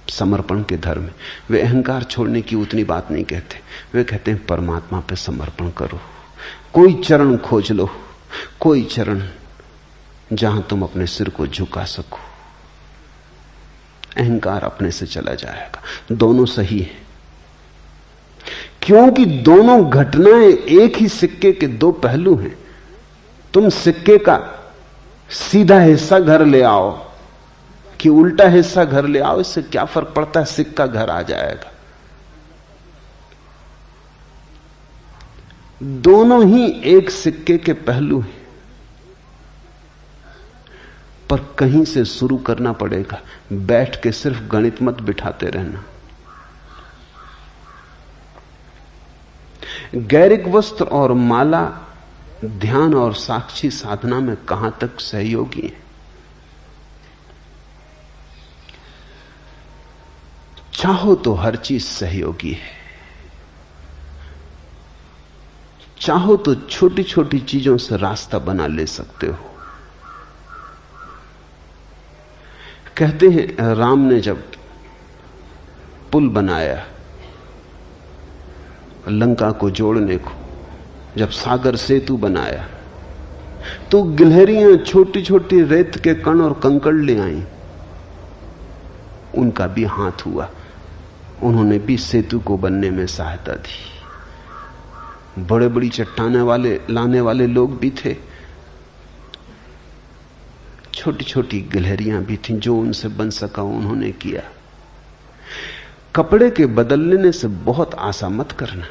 [SPEAKER 1] समर्पण के धर्म है। वे अहंकार छोड़ने की उतनी बात नहीं कहते। वे कहते हैं परमात्मा पे समर्पण करो। कोई चरण खोज लो, कोई चरण जहां तुम अपने सिर को झुका सको। अहंकार अपने से चला जाएगा। दोनों सही है, क्योंकि दोनों घटनाएं एक ही सिक्के के दो पहलू हैं। तुम सिक्के का सीधा हिस्सा घर ले आओ कि उल्टा हिस्सा घर ले आओ, इससे क्या फर्क पड़ता है? सिक्का घर आ जाएगा। दोनों ही एक सिक्के के पहलू हैं, पर कहीं से शुरू करना पड़ेगा। बैठ के सिर्फ गणित मत बिठाते रहना। गैरिक वस्त्र और माला ध्यान और साक्षी साधना में कहां तक सहयोगी है? चाहो तो हर चीज सहयोगी है। चाहो तो छोटी छोटी चीजों से रास्ता बना ले सकते हो। कहते हैं राम ने जब पुल बनाया लंका को जोड़ने को, जब सागर सेतु बनाया, तो गिलहरियां छोटी छोटी रेत के कण और कंकड़ ले आईं। उनका भी हाथ हुआ, उन्होंने भी सेतु को बनने में सहायता दी। बड़े बड़ी चट्टाने वाले लाने वाले लोग भी थे, छोटी छोटी गिलहरियां भी थीं, जो उनसे बन सका उन्होंने किया। कपड़े के बदल लेने से बहुत आशा मत करना,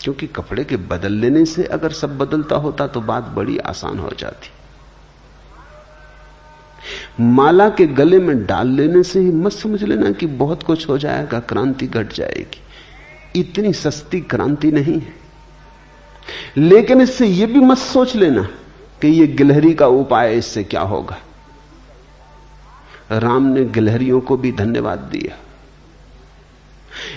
[SPEAKER 1] क्योंकि कपड़े के बदल लेने से अगर सब बदलता होता तो बात बड़ी आसान हो जाती। माला के गले में डाल लेने से ही मत समझ लेना कि बहुत कुछ हो जाएगा, क्रांति घट जाएगी। इतनी सस्ती क्रांति नहीं है। लेकिन इससे यह भी मत सोच लेना कि यह गिलहरी का उपाय, इससे क्या होगा। राम ने गिलहरियों को भी धन्यवाद दिया।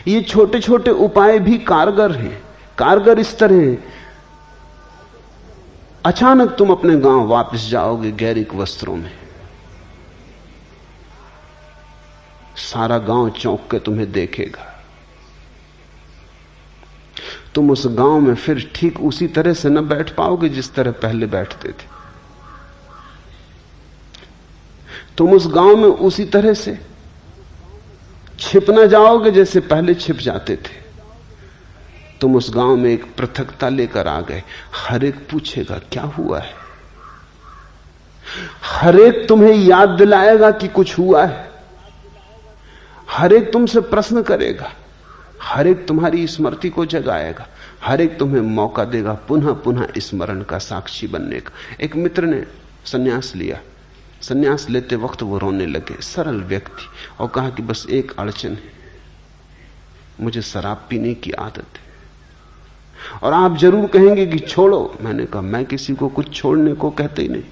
[SPEAKER 1] ये छोटे छोटे उपाय भी कारगर हैं। कारगर इस तरह है, अचानक तुम अपने गांव वापस जाओगे गैरिक वस्त्रों में, सारा गांव चौंक के तुम्हें देखेगा। तुम उस गांव में फिर ठीक उसी तरह से न बैठ पाओगे जिस तरह पहले बैठते थे। तुम उस गांव में उसी तरह से छिप न जाओगे जैसे पहले छिप जाते थे। तुम उस गांव में एक पृथकता लेकर आ गए। हर एक पूछेगा क्या हुआ है, हर एक तुम्हें याद दिलाएगा कि कुछ हुआ है, हर एक तुमसे प्रश्न करेगा, हर एक तुम्हारी स्मृति को जगाएगा, हर एक तुम्हें मौका देगा पुनः पुनः स्मरण का साक्षी बनने का। एक मित्र ने सन्यास लिया, सन्यास लेते वक्त वो रोने लगे, सरल व्यक्ति, और कहा कि बस एक अड़चन है, मुझे शराब पीने की आदत है और आप जरूर कहेंगे कि छोड़ो। मैंने कहा मैं किसी को कुछ छोड़ने को कहते ही नहीं।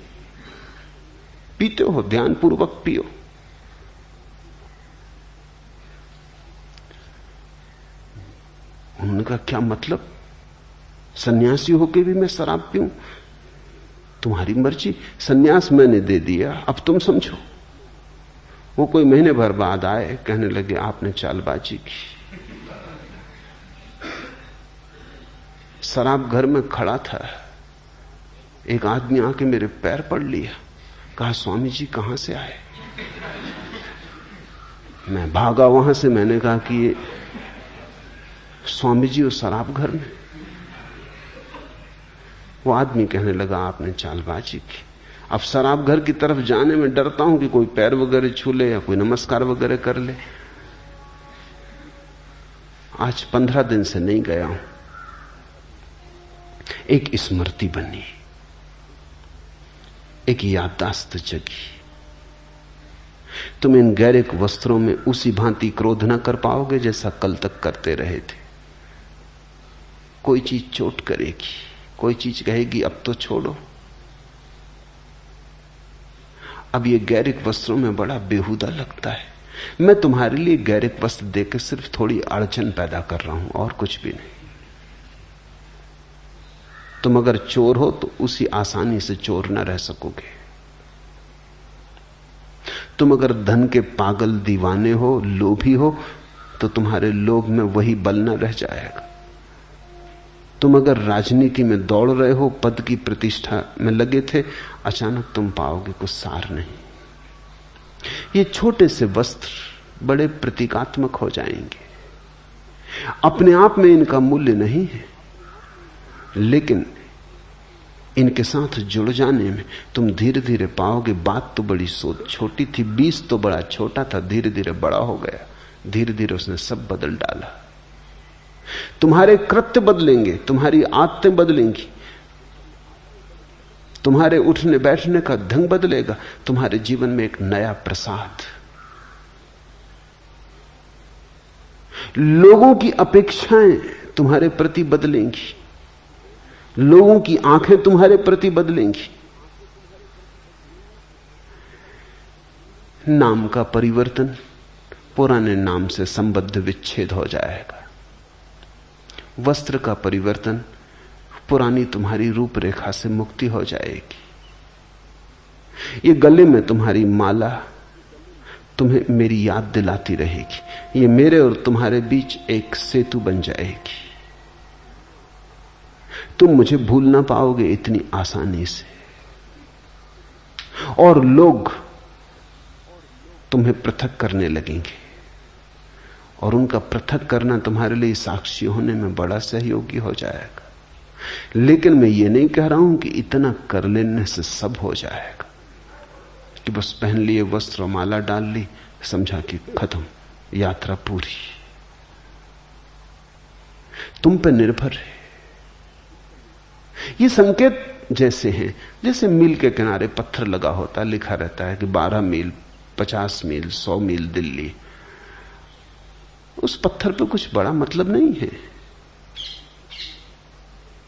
[SPEAKER 1] पीते हो ध्यानपूर्वक पियो। उन्होंने कहा क्या मतलब, सन्यासी होके भी मैं शराब पीऊं? तुम्हारी मर्जी, सन्यास मैंने दे दिया, अब तुम समझो। वो कोई महीने भर बाद आए, कहने लगे आपने चालबाजी की। शराब घर में खड़ा था, एक आदमी आके मेरे पैर पड़ लिया, कहा स्वामी जी कहां से आए? मैं भागा वहां से। मैंने कहा कि ये स्वामी जी और शराब घर में। वो आदमी कहने लगा आपने चालबाजी की। अब शराब घर की तरफ जाने में डरता हूं कि कोई पैर वगैरह छू ले या कोई नमस्कार वगैरह कर ले। आज 15 दिन से नहीं गया हूं। एक स्मृति बनी, एक याददाश्त जगी। तुम इन गैरिक वस्त्रों में उसी भांति क्रोध न कर पाओगे जैसा कल तक करते रहे थे। कोई चीज चोट करेगी, कोई चीज कहेगी अब तो छोड़ो। अब ये गैरिक वस्त्रों में बड़ा बेहुदा लगता है। मैं तुम्हारे लिए गैरिक वस्त्र देकर सिर्फ थोड़ी अड़चन पैदा कर रहा हूं और कुछ भी नहीं। तुम अगर चोर हो तो उसी आसानी से चोर न रह सकोगे। तुम अगर धन के पागल दीवाने हो, लोभी हो, तो तुम्हारे लोभ में वही बल न रह जाएगा। तुम अगर राजनीति में दौड़ रहे हो, पद की प्रतिष्ठा में लगे थे, अचानक तुम पाओगे कुछ सार नहीं। ये छोटे से वस्त्र बड़े प्रतीकात्मक हो जाएंगे। अपने आप में इनका मूल्य नहीं है, लेकिन इनके साथ जुड़ जाने में तुम धीरे धीरे पाओगे बात तो बड़ी छोटी थी, बीज तो बड़ा छोटा था, धीरे धीरे बड़ा हो गया। धीरे धीरे उसने सब बदल डाला। तुम्हारे कृत्य बदलेंगे, तुम्हारी आदतें बदलेंगी, तुम्हारे उठने बैठने का ढंग बदलेगा, तुम्हारे जीवन में एक नया प्रसाद। लोगों की अपेक्षाएं तुम्हारे प्रति बदलेंगी, लोगों की आंखें तुम्हारे प्रति बदलेंगी। नाम का परिवर्तन, पुराने नाम से संबद्ध विच्छेद हो जाएगा। वस्त्र का परिवर्तन, पुरानी तुम्हारी रूपरेखा से मुक्ति हो जाएगी। ये गले में तुम्हारी माला तुम्हें मेरी याद दिलाती रहेगी। ये मेरे और तुम्हारे बीच एक सेतु बन जाएगी। तुम मुझे भूल ना पाओगे इतनी आसानी से, और लोग तुम्हें पृथक करने लगेंगे, और उनका पृथक करना तुम्हारे लिए साक्षी होने में बड़ा सहयोगी हो जाएगा। लेकिन मैं ये नहीं कह रहा हूं कि इतना कर लेने से सब हो जाएगा, कि बस पहन लिए वस्त्र, माला डाल ली, समझा कि खत्म, यात्रा पूरी। तुम पे निर्भर है। ये संकेत जैसे हैं, जैसे मील के किनारे पत्थर लगा होता, लिखा रहता है कि 12 मील, 50 मील, 100 मील दिल्ली। उस पत्थर पे कुछ बड़ा मतलब नहीं है।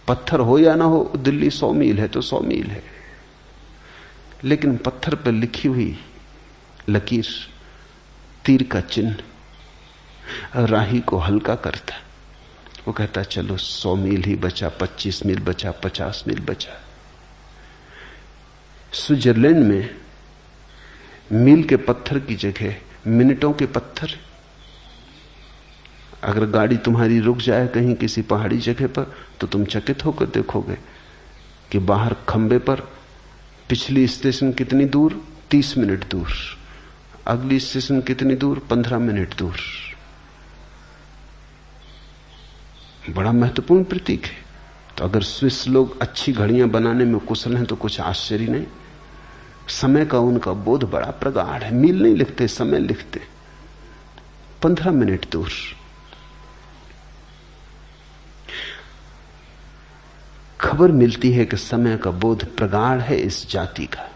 [SPEAKER 1] पत्थर हो या ना हो, दिल्ली 100 मील है तो 100 मील है। लेकिन पत्थर पर लिखी हुई लकीर, तीर का चिन्ह राही को हल्का करता। वो कहता चलो 100 मील ही बचा, 25 मील बचा, 50 मील बचा। स्विट्जरलैंड में मील के पत्थर की जगह मिनटों के पत्थर। अगर गाड़ी तुम्हारी रुक जाए कहीं किसी पहाड़ी जगह पर, तो तुम चकित होकर देखोगे कि बाहर खंबे पर पिछली स्टेशन कितनी दूर, 30 मिनट दूर, अगली स्टेशन कितनी दूर, 15 मिनट दूर। बड़ा महत्वपूर्ण प्रतीक है। तो अगर स्विस लोग अच्छी घड़ियां बनाने में कुशल हैं तो कुछ आश्चर्य नहीं। समय का उनका बोध बड़ा प्रगाढ़ है। मील नहीं लिखते, समय लिखते। 15 मिनट दूर। खबर मिलती है कि समय का बोध प्रगाढ़ है इस जाति का।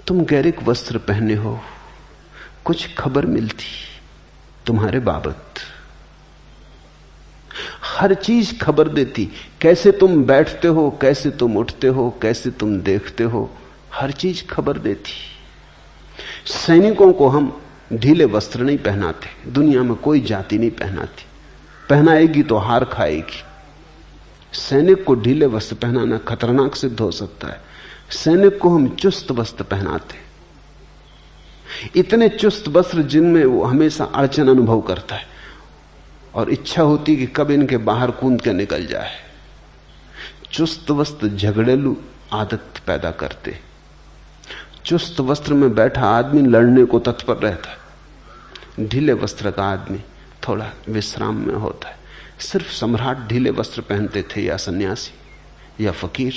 [SPEAKER 1] तुम गैरिक वस्त्र पहने हो, कुछ खबर मिलती तुम्हारे बाबत। हर चीज खबर देती, कैसे तुम बैठते हो, कैसे तुम उठते हो, कैसे तुम देखते हो, हर चीज खबर देती। सैनिकों को हम ढीले वस्त्र नहीं पहनाते, दुनिया में कोई जाति नहीं पहनाती। पहनाएगी तो हार खाएगी। सैनिक को ढीले वस्त्र पहनाना खतरनाक सिद्ध हो सकता है। सैनिक को हम चुस्त वस्त्र पहनाते, इतने चुस्त वस्त्र जिनमें वो हमेशा अड़चन अनुभव करता है और इच्छा होती कि कब इनके बाहर कूद के निकल जाए। चुस्त वस्त्र झगड़ेलू आदत पैदा करते। चुस्त वस्त्र में बैठा आदमी लड़ने को तत्पर रहता है। ढीले वस्त्र का आदमी थोड़ा विश्राम में होता है। सिर्फ सम्राट ढीले वस्त्र पहनते थे, या सन्यासी या फकीर।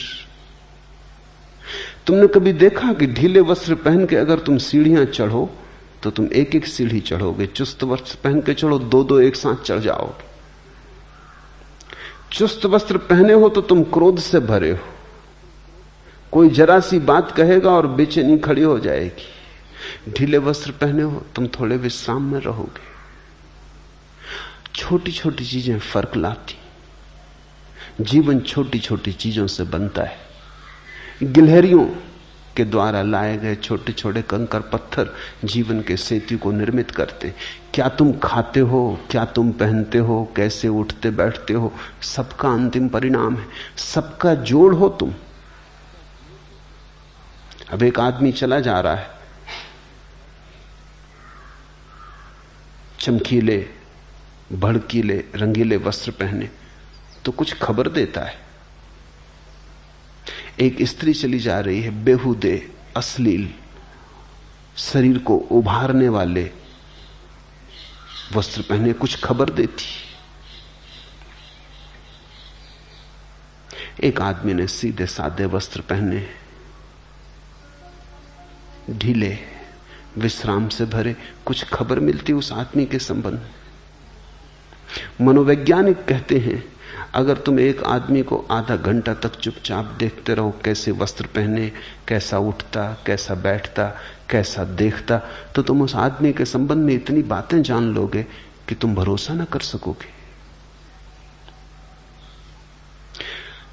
[SPEAKER 1] तुमने कभी देखा कि ढीले वस्त्र पहन के अगर तुम सीढ़ियां चढ़ो तो तुम एक एक सीढ़ी चढ़ोगे। चुस्त वस्त्र पहन के चढ़ो, दो दो एक साथ चढ़ जाओगे। चुस्त वस्त्र पहने हो तो तुम क्रोध से भरे हो। कोई जरा सी बात कहेगा और बेचैनी खड़ी हो जाएगी। ढीले वस्त्र पहने हो तुम थोड़े विश्राम में रहोगे। छोटी छोटी चीजें फर्क लाती। जीवन छोटी छोटी चीजों से बनता है। गिलहरियों के द्वारा लाए गए छोटे छोटे कंकर पत्थर जीवन के सेतु को निर्मित करते। क्या तुम खाते हो, क्या तुम पहनते हो, कैसे उठते बैठते हो, सबका अंतिम परिणाम है। सबका जोड़ हो तुम। अब एक आदमी चला जा रहा है, चमकीले भड़कीले रंगीले वस्त्र पहने, तो कुछ खबर देता है। एक स्त्री चली जा रही है, बेहुदे अश्लील शरीर को उभारने वाले वस्त्र पहने, कुछ खबर देती। एक आदमी ने सीधे सादे वस्त्र पहने, ढीले विश्राम से भरे, कुछ खबर मिलती उस आदमी के संबंध में। मनोवैज्ञानिक कहते हैं अगर तुम एक आदमी को आधा घंटा तक चुपचाप देखते रहो, कैसे वस्त्र पहने, कैसा उठता, कैसा बैठता, कैसा देखता, तो तुम उस आदमी के संबंध में इतनी बातें जान लोगे कि तुम भरोसा ना कर सकोगे।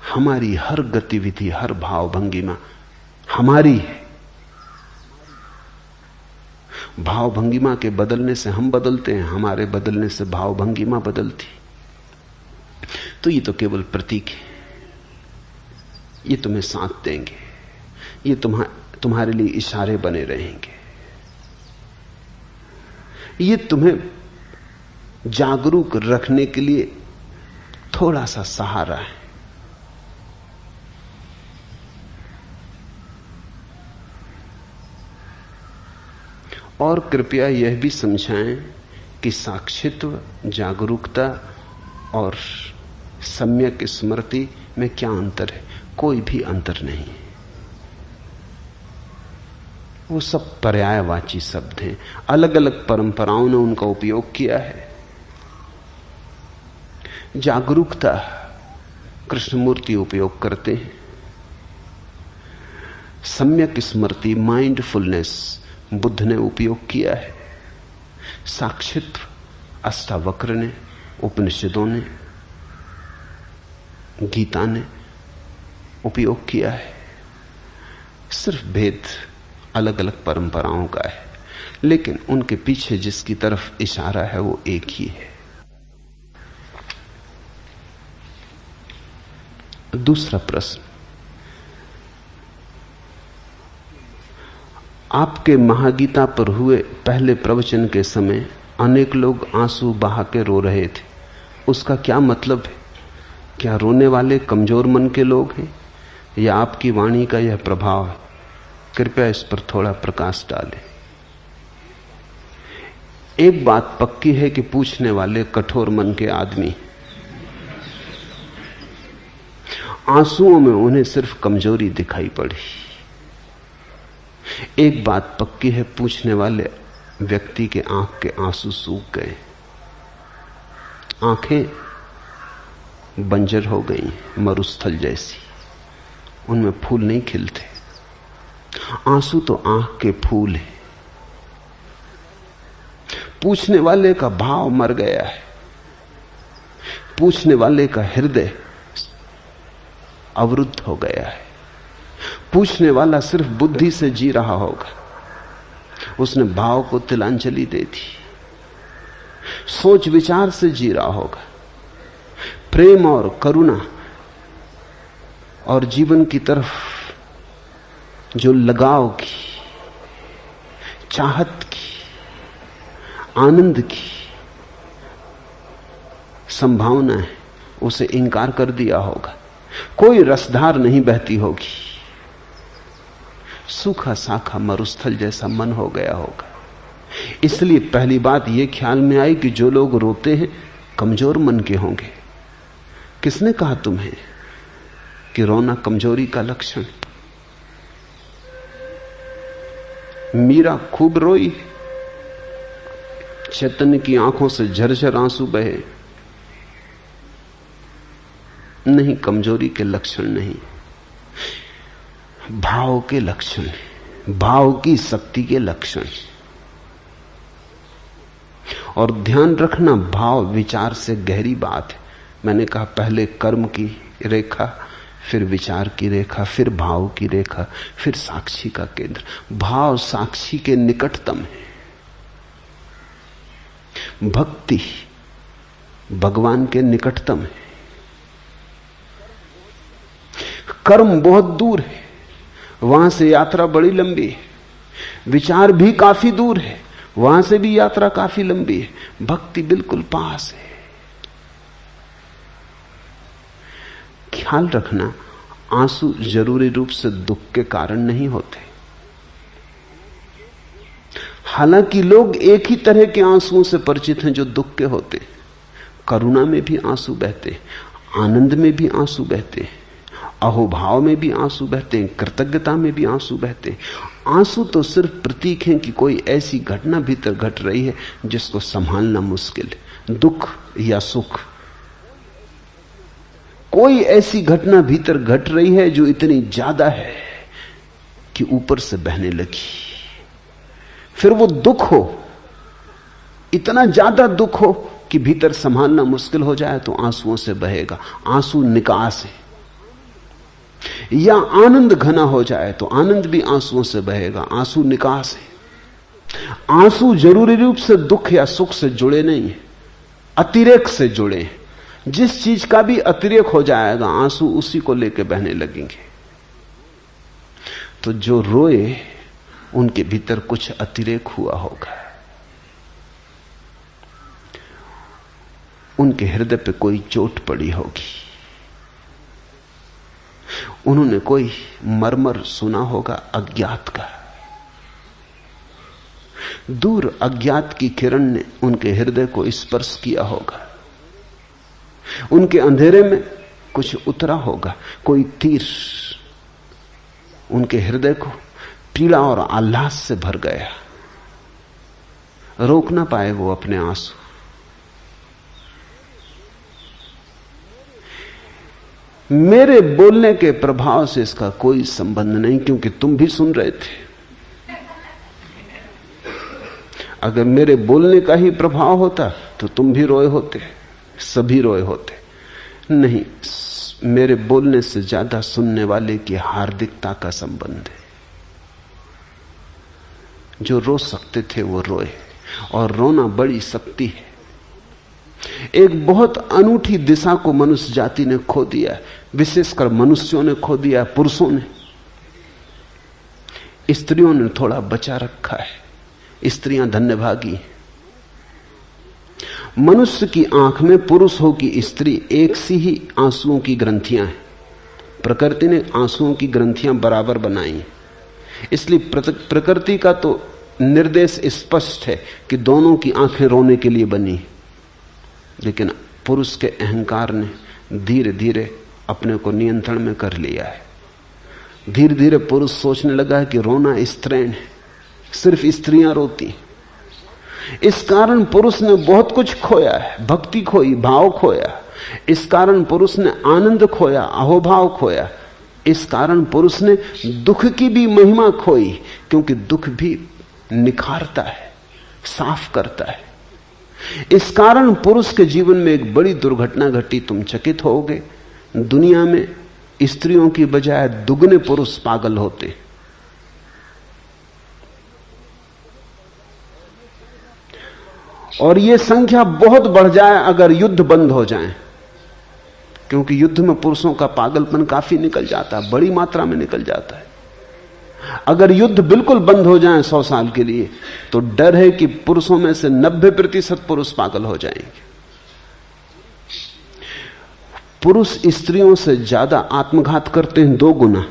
[SPEAKER 1] हमारी हर गतिविधि, हर भाव भंगिमा हमारी है। भाव भंगिमा के बदलने से हम बदलते हैं, हमारे बदलने से भाव भंगिमा बदलती। तो ये तो केवल प्रतीक है, ये तुम्हें साथ देंगे, ये तुम्हारे लिए इशारे बने रहेंगे, ये तुम्हें जागरूक रखने के लिए थोड़ा सा सहारा है। और कृपया यह भी समझाएं कि साक्षित्व, जागरूकता और सम्यक स्मृति में क्या अंतर है। कोई भी अंतर नहीं, वो सब पर्यायवाची शब्द हैं। अलग अलग परंपराओं ने उनका उपयोग किया है। जागरूकता कृष्णमूर्ति उपयोग करते हैं, सम्यक स्मृति, माइंडफुलनेस बुद्ध ने उपयोग किया है, साक्षित्व अष्टावक्र ने, उपनिषदों ने, गीता ने उपयोग किया है। सिर्फ भेद अलग अलग परंपराओं का है, लेकिन उनके पीछे जिसकी तरफ इशारा है वो एक ही है। दूसरा प्रश्न, आपके महागीता पर हुए पहले प्रवचन के समय अनेक लोग आंसू बहा के रो रहे थे, उसका क्या मतलब है? क्या रोने वाले कमजोर मन के लोग हैं या आपकी वाणी का यह प्रभाव है? कृपया इस पर थोड़ा प्रकाश डालें। एक बात पक्की है कि पूछने वाले कठोर मन के आदमी, आंसुओं में उन्हें सिर्फ कमजोरी दिखाई पड़ी। एक बात पक्की है, पूछने वाले व्यक्ति के आंख के आंसू सूख गए, आंखें बंजर हो गई, मरुस्थल जैसी, उनमें फूल नहीं खिलते। आंसू तो आंख के फूल हैं। पूछने वाले का भाव मर गया है, पूछने वाले का हृदय अवरुद्ध हो गया है। पूछने वाला सिर्फ बुद्धि से जी रहा होगा, उसने भाव को तिलांजलि दे दी, सोच विचार से जी रहा होगा। प्रेम और करुणा और जीवन की तरफ जो लगाव की, चाहत की, आनंद की संभावना है, उसे इंकार कर दिया होगा। कोई रसधार नहीं बहती होगी, सूखा साखा मरुस्थल जैसा मन हो गया होगा। इसलिए पहली बात यह ख्याल में आई कि जो लोग रोते हैं कमजोर मन के होंगे। किसने कहा तुम्हें कि रोना कमजोरी का लक्षण? मीरा खूब रोई, चैतन्य की आंखों से झरझर आंसू बहे। नहीं, कमजोरी के लक्षण नहीं, भाव के लक्षण, भाव की शक्ति के लक्षण। और ध्यान रखना, भाव विचार से गहरी बात है। मैंने कहा पहले कर्म की रेखा, फिर विचार की रेखा, फिर भाव की रेखा, फिर साक्षी का केंद्र। भाव साक्षी के निकटतम है, भक्ति भगवान के निकटतम है, कर्म बहुत दूर है, वहां से यात्रा बड़ी लंबी है। विचार भी काफी दूर है, वहां से भी यात्रा काफी लंबी है। भक्ति बिल्कुल पास है। ख्याल रखना, आंसू जरूरी रूप से दुख के कारण नहीं होते। हालांकि लोग एक ही तरह के आंसुओं से परिचित हैं जो दुख के होते। करुणा में भी आंसू बहते, आनंद में भी आंसू बहते, अहोभाव में भी आंसू बहते हैं, कृतज्ञता में भी आंसू बहते हैं। आंसू तो सिर्फ प्रतीक हैं कि कोई ऐसी घटना भीतर घट रही है जिसको संभालना मुश्किल है। दुख या सुख, कोई ऐसी घटना भीतर घट रही है जो इतनी ज्यादा है कि ऊपर से बहने लगी। फिर वो दुख हो, इतना ज्यादा दुख हो कि भीतर संभालना मुश्किल हो जाए तो आंसुओं से बहेगा। आंसू निकास है। या आनंद घना हो जाए तो आनंद भी आंसुओं से बहेगा। आंसू निकास है। आंसू जरूरी रूप से दुख या सुख से जुड़े नहीं है, अतिरेक से जुड़े हैं। जिस चीज का भी अतिरेक हो जाएगा आंसू उसी को लेकर बहने लगेंगे। तो जो रोए उनके भीतर कुछ अतिरेक हुआ होगा, उनके हृदय पे कोई चोट पड़ी होगी, उन्होंने कोई मरमर सुना होगा अज्ञात का। दूर अज्ञात की किरण ने उनके हृदय को स्पर्श किया होगा। उनके अंधेरे में कुछ उतरा होगा, कोई तीर उनके हृदय को पीड़ा और आह्लाद से भर गया। रोक ना पाए वो अपने आंसू। मेरे बोलने के प्रभाव से इसका कोई संबंध नहीं, क्योंकि तुम भी सुन रहे थे। अगर मेरे बोलने का ही प्रभाव होता तो तुम भी रोए होते, सभी रोए होते। नहीं, मेरे बोलने से ज्यादा सुनने वाले की हार्दिकता का संबंध है। जो रो सकते थे वो रोए, और रोना बड़ी शक्ति है। एक बहुत अनूठी दिशा को मनुष्य जाति ने खो दिया, विशेषकर मनुष्यों ने खो दिया, पुरुषों ने। स्त्रियों ने थोड़ा बचा रखा है। स्त्रियां धन्यभागी। मनुष्य की आंख में पुरुष हो कि स्त्री एक सी ही आंसुओं की ग्रंथियां हैं। प्रकृति ने आंसुओं की ग्रंथियां बराबर बनाई, इसलिए प्रकृति का तो निर्देश स्पष्ट है कि दोनों की आंखें रोने के लिए बनी। लेकिन पुरुष के अहंकार ने धीरे धीरे अपने को नियंत्रण में कर लिया है। धीरे धीरे पुरुष सोचने लगा है कि रोना स्त्रैण है, सिर्फ स्त्रियां रोती। इस कारण पुरुष ने बहुत कुछ खोया है, भक्ति खोई, भाव खोया। इस कारण पुरुष ने आनंद खोया, अहोभाव खोया। इस कारण पुरुष ने दुख की भी महिमा खोई, क्योंकि दुख भी निखारता है, साफ करता है। इस कारण पुरुष के जीवन में एक बड़ी दुर्घटना घटी। तुम चकित होगे, दुनिया में स्त्रियों की बजाय दुगने पुरुष पागल होते। और यह संख्या बहुत बढ़ जाए अगर युद्ध बंद हो जाए, क्योंकि युद्ध में पुरुषों का पागलपन काफी निकल जाता है, बड़ी मात्रा में निकल जाता है। अगर युद्ध बिल्कुल बंद हो जाए 100 साल के लिए, तो डर है कि पुरुषों में से 90% पुरुष पागल हो जाएंगे। पुरुष स्त्रियों से ज्यादा आत्मघात करते हैं 2 गुना।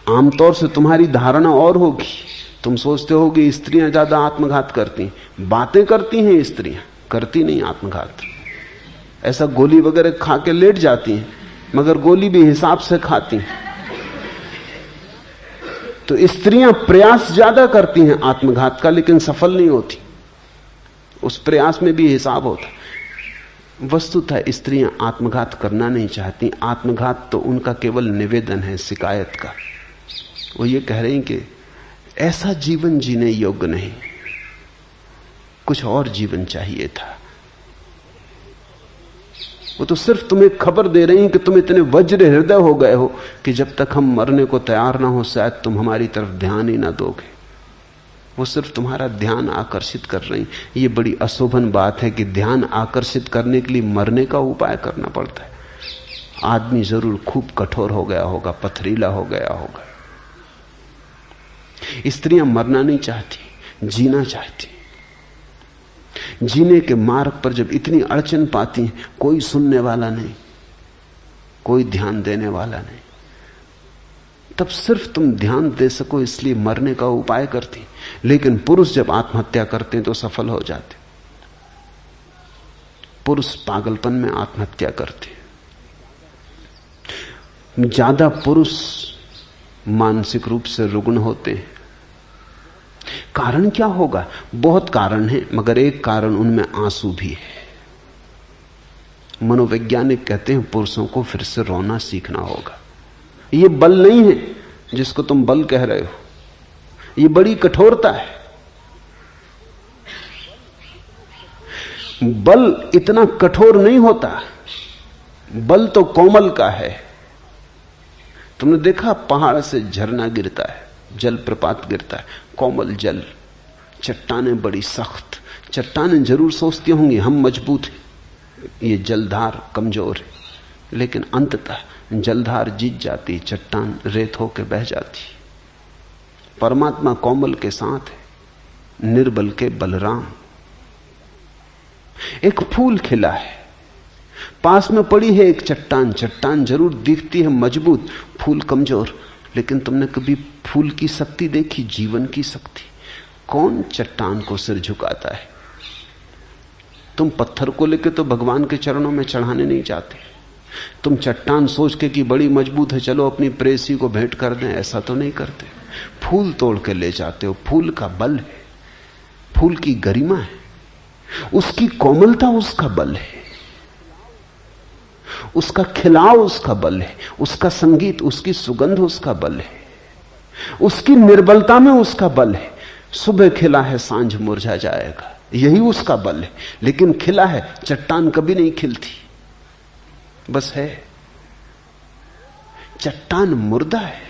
[SPEAKER 1] आमतौर से तुम्हारी धारणा और होगी, तुम सोचते हो कि स्त्रियां ज्यादा आत्मघात करती, बातें करती हैं स्त्रियां, करती नहीं आत्मघात। ऐसा गोली वगैरह खा के लेट जाती हैं, मगर गोली भी हिसाब से खाती हैं। तो स्त्रियां प्रयास ज्यादा करती हैं आत्मघात का, लेकिन सफल नहीं होती। उस प्रयास में भी हिसाब होता। वस्तुतः स्त्रियां आत्मघात करना नहीं चाहती। आत्मघात तो उनका केवल निवेदन है, शिकायत का। वो ये कह रही कि ऐसा जीवन जीने योग्य नहीं, कुछ और जीवन चाहिए था। वो तो सिर्फ तुम्हें खबर दे रही हैं कि तुम इतने वज्र हृदय हो गए हो कि जब तक हम मरने को तैयार ना हो शायद तुम हमारी तरफ ध्यान ही ना दोगे। वो सिर्फ तुम्हारा ध्यान आकर्षित कर रही। ये बड़ी अशोभन बात है कि ध्यान आकर्षित करने के लिए मरने का उपाय करना पड़ता है। आदमी जरूर खूब कठोर हो गया होगा, पथरीला हो गया होगा। स्त्रियां मरना नहीं चाहती, जीना चाहती। जीने के मार्ग पर जब इतनी अड़चन पाती, कोई सुनने वाला नहीं, कोई ध्यान देने वाला नहीं, तब सिर्फ तुम ध्यान दे सको इसलिए मरने का उपाय करती। लेकिन पुरुष जब आत्महत्या करते हैं तो सफल हो जाते। पुरुष पागलपन में आत्महत्या करते। ज्यादा पुरुष मानसिक रूप से रुग्ण होते हैं। कारण क्या होगा? बहुत कारण है, मगर एक कारण उनमें आंसू भी है। मनोवैज्ञानिक कहते हैं पुरुषों को फिर से रोना सीखना होगा। ये बल नहीं है जिसको तुम बल कह रहे हो, ये बड़ी कठोरता है। बल इतना कठोर नहीं होता, बल तो कोमल का है। तुमने देखा पहाड़ से झरना गिरता है, जल प्रपात गिरता है, कोमल जल। चट्टानें बड़ी सख्त, चट्टानें जरूर सोचती होंगी हम मजबूत हैं, ये जलधार कमजोर है, लेकिन अंततः जलधार जीत जाती, चट्टान रेत होकर बह जाती। परमात्मा कोमल के साथ है, निर्बल के बलराम। एक फूल खिला है, पास में पड़ी है एक चट्टान, चट्टान जरूर दिखती है मजबूत, फूल कमजोर। लेकिन तुमने कभी फूल की शक्ति देखी, जीवन की शक्ति? कौन चट्टान को सिर झुकाता है? तुम पत्थर को लेकर तो भगवान के चरणों में चढ़ाने नहीं जाते। तुम चट्टान सोच के कि बड़ी मजबूत है, चलो अपनी प्रेसी को भेंट कर दें, ऐसा तो नहीं करते। फूल तोड़ के ले जाते हो। फूल का बल है, फूल की गरिमा है, उसकी कोमलता उसका बल है, उसका खिलाव उसका बल है, उसका संगीत, उसकी सुगंध उसका बल है, उसकी निर्बलता में उसका बल है। सुबह खिला है, सांझ मुरझा जाएगा, यही उसका बल है। लेकिन खिला है, चट्टान कभी नहीं खिलती, बस है। चट्टान मुर्दा है,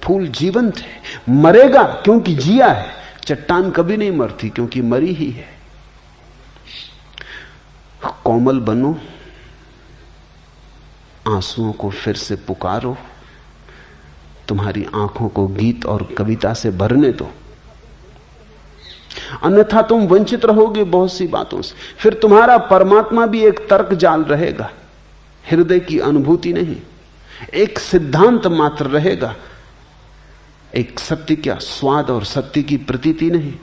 [SPEAKER 1] फूल जीवंत है, मरेगा क्योंकि जिया है। चट्टान कभी नहीं मरती क्योंकि मरी ही है। कोमल बनो, आंसुओं को फिर से पुकारो, तुम्हारी आंखों को गीत और कविता से भरने दो, अन्यथा तुम वंचित रहोगे बहुत सी बातों से। फिर तुम्हारा परमात्मा भी एक तर्क जाल रहेगा, हृदय की अनुभूति नहीं, एक सिद्धांत मात्र रहेगा, एक सत्य का स्वाद और सत्य की प्रतीति नहीं।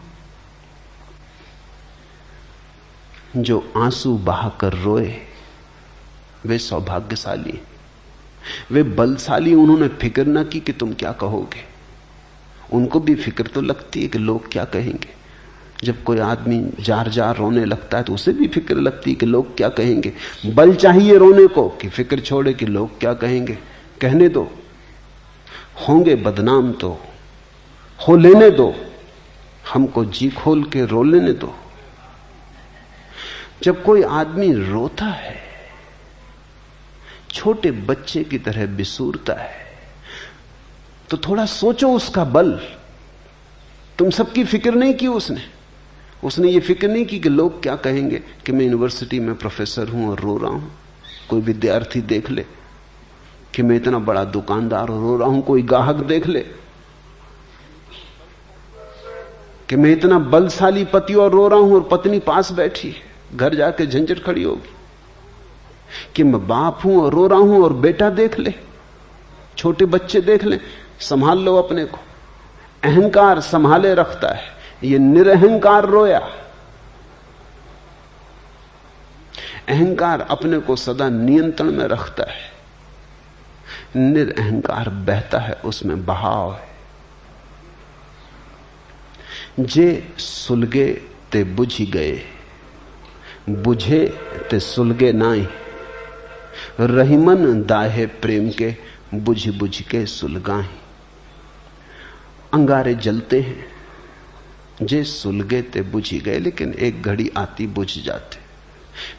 [SPEAKER 1] जो आंसू बहाकर रोए वे सौभाग्यशाली, वे बलशाली। उन्होंने फिक्र ना की कि तुम क्या कहोगे। उनको भी फिक्र तो लगती है कि लोग क्या कहेंगे। जब कोई आदमी जार जार रोने लगता है तो उसे भी फिक्र लगती है कि लोग क्या कहेंगे। बल चाहिए रोने को कि फिक्र छोड़े कि लोग क्या कहेंगे। कहने दो, होंगे बदनाम तो हो लेने दो, हमको जी खोल के रो लेने दो। जब कोई आदमी रोता है, छोटे बच्चे की तरह बिसूरता है, तो थोड़ा सोचो उसका बल। तुम सबकी फिक्र नहीं की उसने ये फिक्र नहीं की कि लोग क्या कहेंगे कि मैं यूनिवर्सिटी में प्रोफेसर हूं और रो रहा हूं। कोई विद्यार्थी देख ले कि मैं इतना बड़ा दुकानदार और रो रहा हूं, कोई ग्राहक देख ले कि मैं इतना बलशाली पति और रो रहा हूं और पत्नी पास बैठी है, घर जाके झंझट खड़ी होगी। कि मैं बाप हूं और रो रहा हूं और बेटा देख ले, छोटे बच्चे देख ले। संभाल लो अपने को। अहंकार संभाले रखता है, ये निरअहंकार रोया। अहंकार अपने को सदा नियंत्रण में रखता है, निरअहंकार बहता है, उसमें बहाव है। जे सुलगे ते बुझी गए, बुझे ते सुलगे नाई, रहीमन दाहे प्रेम के, बुझ बुझ के सुलगाई। अंगारे जलते हैं, जे सुलगे ते बुझी गए, लेकिन एक घड़ी आती बुझ जाते,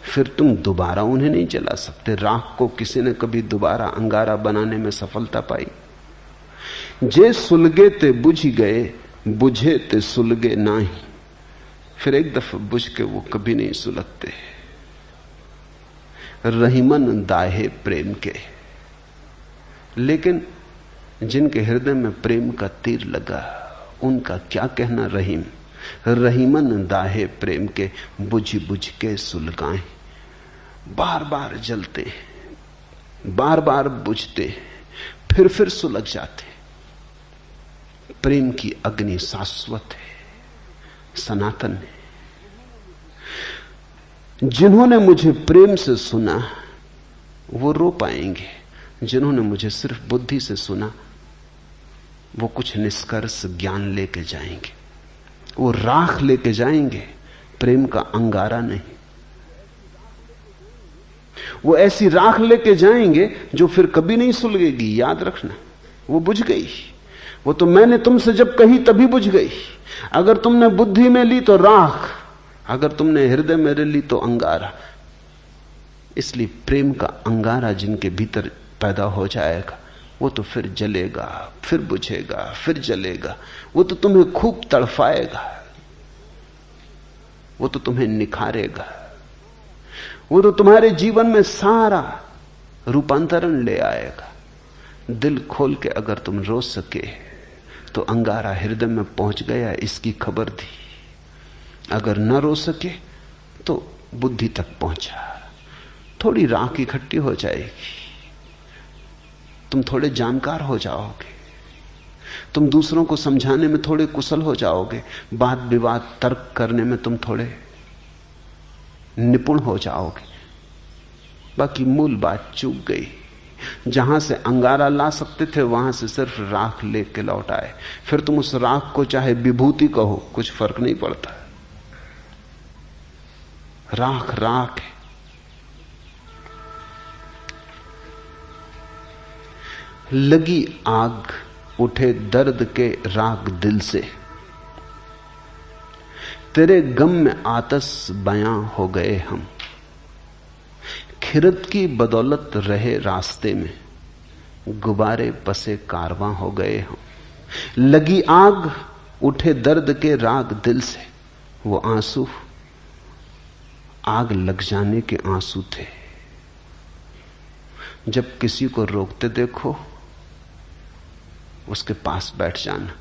[SPEAKER 1] फिर तुम दोबारा उन्हें नहीं जला सकते। राख को किसी ने कभी दोबारा अंगारा बनाने में सफलता पाई? जे सुलगे ते बुझ गए, बुझे ते सुलगे नाही, फिर एक दफा बुझ के वो कभी नहीं सुलगते। रहीमन दाहे प्रेम के, लेकिन जिनके हृदय में प्रेम का तीर लगा उनका क्या कहना। रहीम, रहीमन दाहे प्रेम के, बुझ बुझ के सुलगाएं। बार बार जलते, बार बार बुझते, फिर सुलग जाते। प्रेम की अग्नि शाश्वत है, सनातन है। जिन्होंने मुझे प्रेम से सुना वो रो पाएंगे, जिन्होंने मुझे सिर्फ बुद्धि से सुना वो कुछ निष्कर्ष ज्ञान लेके जाएंगे, वो राख लेके जाएंगे, प्रेम का अंगारा नहीं। वो ऐसी राख लेके जाएंगे जो फिर कभी नहीं सुलगेगी, याद रखना। वो बुझ गई, वो तो मैंने तुमसे जब कही तभी बुझ गई। अगर तुमने बुद्धि में ली तो राख, अगर तुमने हृदय में ली तो अंगारा। इसलिए प्रेम का अंगारा जिनके भीतर पैदा हो जाएगा वो तो फिर जलेगा, फिर बुझेगा, फिर जलेगा। वो तो तुम्हें खूब तड़फाएगा, वो तो तुम्हें निखारेगा, वो तो तुम्हारे जीवन में सारा रूपांतरण ले आएगा। दिल खोल के अगर तुम रो सके तो अंगारा हृदय में पहुंच गया इसकी खबर थी। अगर न रो सके तो बुद्धि तक पहुंचा। थोड़ी राख इकट्ठी हो जाएगी, तुम थोड़े जानकार हो जाओगे, तुम दूसरों को समझाने में थोड़े कुशल हो जाओगे, वाद विवाद तर्क करने में तुम थोड़े निपुण हो जाओगे। बाकी मूल बात चूक गई। जहां से अंगारा ला सकते थे वहां से सिर्फ राख लेके लौट आए। फिर तुम उस राख को चाहे विभूति कहो, कुछ फर्क नहीं पड़ता। राख राख है। लगी आग उठे दर्द के राग दिल से, तेरे गम में आतस बयां हो गए हम। खिरत की बदौलत रहे रास्ते में, गुब्बारे पसे कारवां हो गए हम। लगी आग उठे दर्द के राग दिल से, वो आंसू आग लग जाने के आंसू थे। जब किसी को रोकते देखो उसके पास बैठ जाना।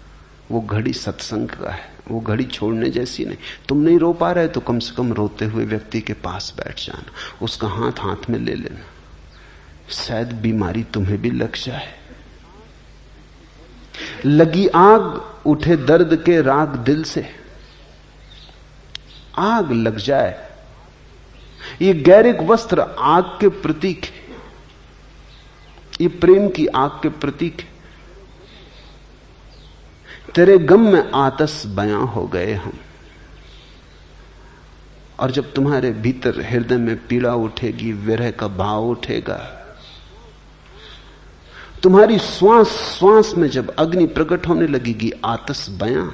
[SPEAKER 1] वो घड़ी सत्संग का है, वो घड़ी छोड़ने जैसी नहीं। तुम नहीं रो पा रहे तो कम से कम रोते हुए व्यक्ति के पास बैठ जाना, उसका हाथ हाथ में ले लेना। शायद बीमारी तुम्हें भी लग जाए। लगी आग उठे दर्द के राग दिल से, आग लग जाए। ये गैरिक वस्त्र आग के प्रतीक है, ये प्रेम की आग के प्रतीक है। तेरे गम में आतस बयां हो गए हम। और जब तुम्हारे भीतर हृदय में पीड़ा उठेगी, विरह का भाव उठेगा, तुम्हारी श्वास श्वास में जब अग्नि प्रकट होने लगेगी, आतस बयां।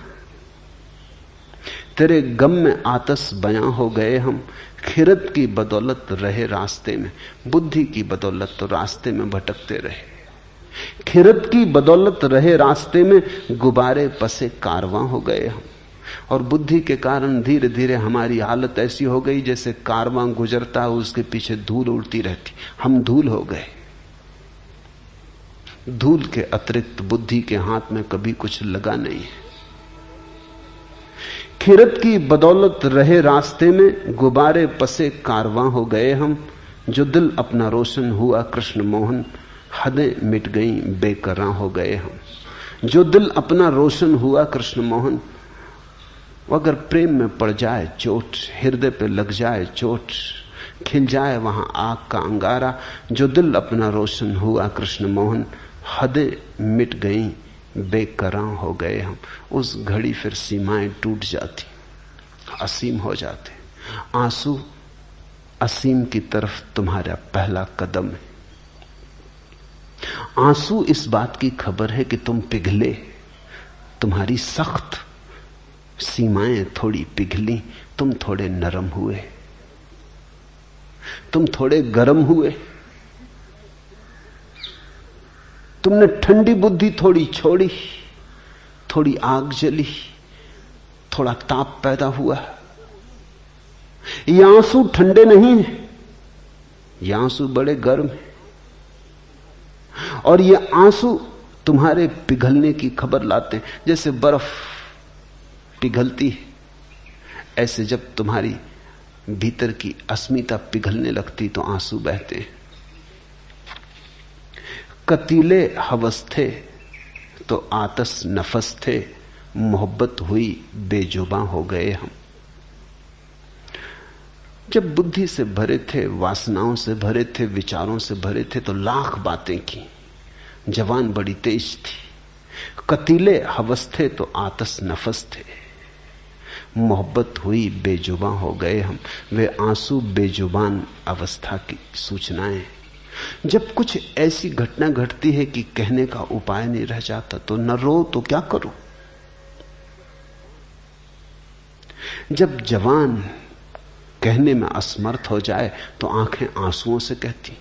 [SPEAKER 1] तेरे गम में आतस बयां हो गए हम। खिरत की बदौलत रहे रास्ते में, बुद्धि की बदौलत तो रास्ते में भटकते रहे। खिरत की बदौलत रहे रास्ते में, गुब्बारे पसे कारवां हो गए हम। और बुद्धि के कारण धीरे धीरे हमारी हालत ऐसी हो गई जैसे कारवां गुजरता है, उसके पीछे धूल उड़ती रहती। हम धूल हो गए। धूल के अतिरिक्त बुद्धि के हाथ में कभी कुछ लगा नहीं है। खिरत की बदौलत रहे रास्ते में, गुब्बारे पसे कारवां हो गए हम। जो दिल अपना रोशन हुआ कृष्ण मोहन, हदें मिट गई बेकरां हो गए हम। जो दिल अपना रोशन हुआ कृष्ण मोहन, वो अगर प्रेम में पड़ जाए चोट, हृदय पे लग जाए चोट, खिल जाए वहां आग का अंगारा। जो दिल अपना रोशन हुआ कृष्ण मोहन, हदें मिट गई बेकरां हो गए हम। उस घड़ी फिर सीमाएं टूट जाती, असीम हो जाते। आंसू असीम की तरफ तुम्हारा पहला कदम है। आंसू इस बात की खबर है कि तुम पिघले, तुम्हारी सख्त सीमाएं थोड़ी पिघली, तुम थोड़े नरम हुए, तुम थोड़े गर्म हुए, तुमने ठंडी बुद्धि थोड़ी छोड़ी, थोड़ी आग जली, थोड़ा ताप पैदा हुआ। ये आंसू ठंडे नहीं हैं, ये आंसू बड़े गर्म हैं। और ये आंसू तुम्हारे पिघलने की खबर लाते हैं। जैसे बर्फ पिघलती है, ऐसे जब तुम्हारी भीतर की अस्मिता पिघलने लगती तो आंसू बहते हैं। कतीले हवस थे तो आतस नफस थे, मोहब्बत हुई बेजुबां हो गए हम। जब बुद्धि से भरे थे, वासनाओं से भरे थे, विचारों से भरे थे तो लाख बातें की। जवान बड़ी तेज थी। कतीले हवस थे तो आतस नफस थे, मोहब्बत हुई बेजुबान हो गए हम। वे आंसू बेजुबान अवस्था की सूचनाएं। जब कुछ ऐसी घटना घटती है कि कहने का उपाय नहीं रह जाता तो न रो तो क्या करो। जब जवान कहने में असमर्थ हो जाए तो आंखें आंसुओं से कहती।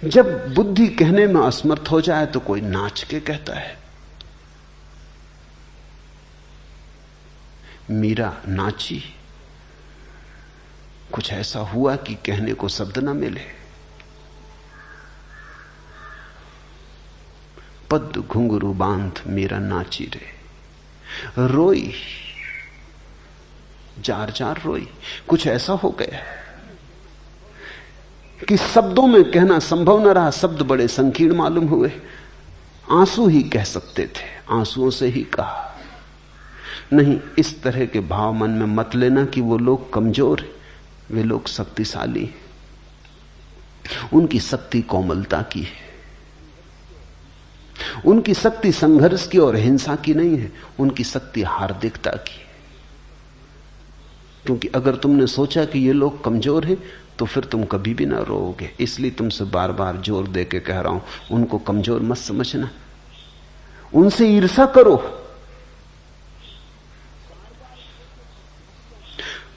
[SPEAKER 1] जब बुद्धि कहने में असमर्थ हो जाए तो कोई नाच के कहता है। मीरा नाची, कुछ ऐसा हुआ कि कहने को शब्द न मिले। पद घुंघरू बांध मीरा नाची रे, रोई, जार जार रोई। कुछ ऐसा हो गया कि शब्दों में कहना संभव न रहा। शब्द बड़े संकीर्ण मालूम हुए। आंसू ही कह सकते थे, आंसुओं से ही कहा। नहीं, इस तरह के भाव मन में मत लेना कि वो लोग कमजोर हैं, वे लोग शक्तिशाली हैं। उनकी शक्ति कोमलता की है, उनकी शक्ति संघर्ष की और हिंसा की नहीं है, उनकी शक्ति हार्दिकता की है। क्योंकि अगर तुमने सोचा कि ये लोग कमजोर हैं तो फिर तुम कभी भी ना रोओगे। इसलिए तुमसे बार बार जोर दे के कह रहा हूं, उनको कमजोर मत समझना, उनसे ईर्ष्या करो।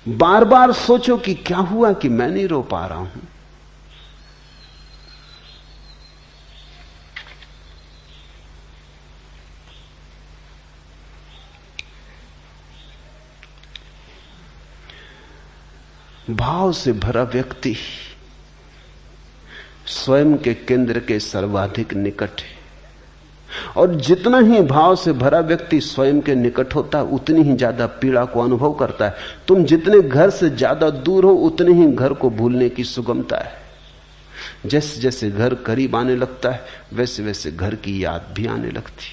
[SPEAKER 1] बार बार सोचो कि क्या हुआ कि मैं नहीं रो पा रहा हूं। भाव से भरा व्यक्ति स्वयं के केंद्र के सर्वाधिक निकट है, और जितना ही भाव से भरा व्यक्ति स्वयं के निकट होता है उतनी ही ज्यादा पीड़ा को अनुभव करता है। तुम जितने घर से ज्यादा दूर हो उतने ही घर को भूलने की सुगमता है। जैसे जैसे घर करीब आने लगता है वैसे वैसे घर की याद भी आने लगती।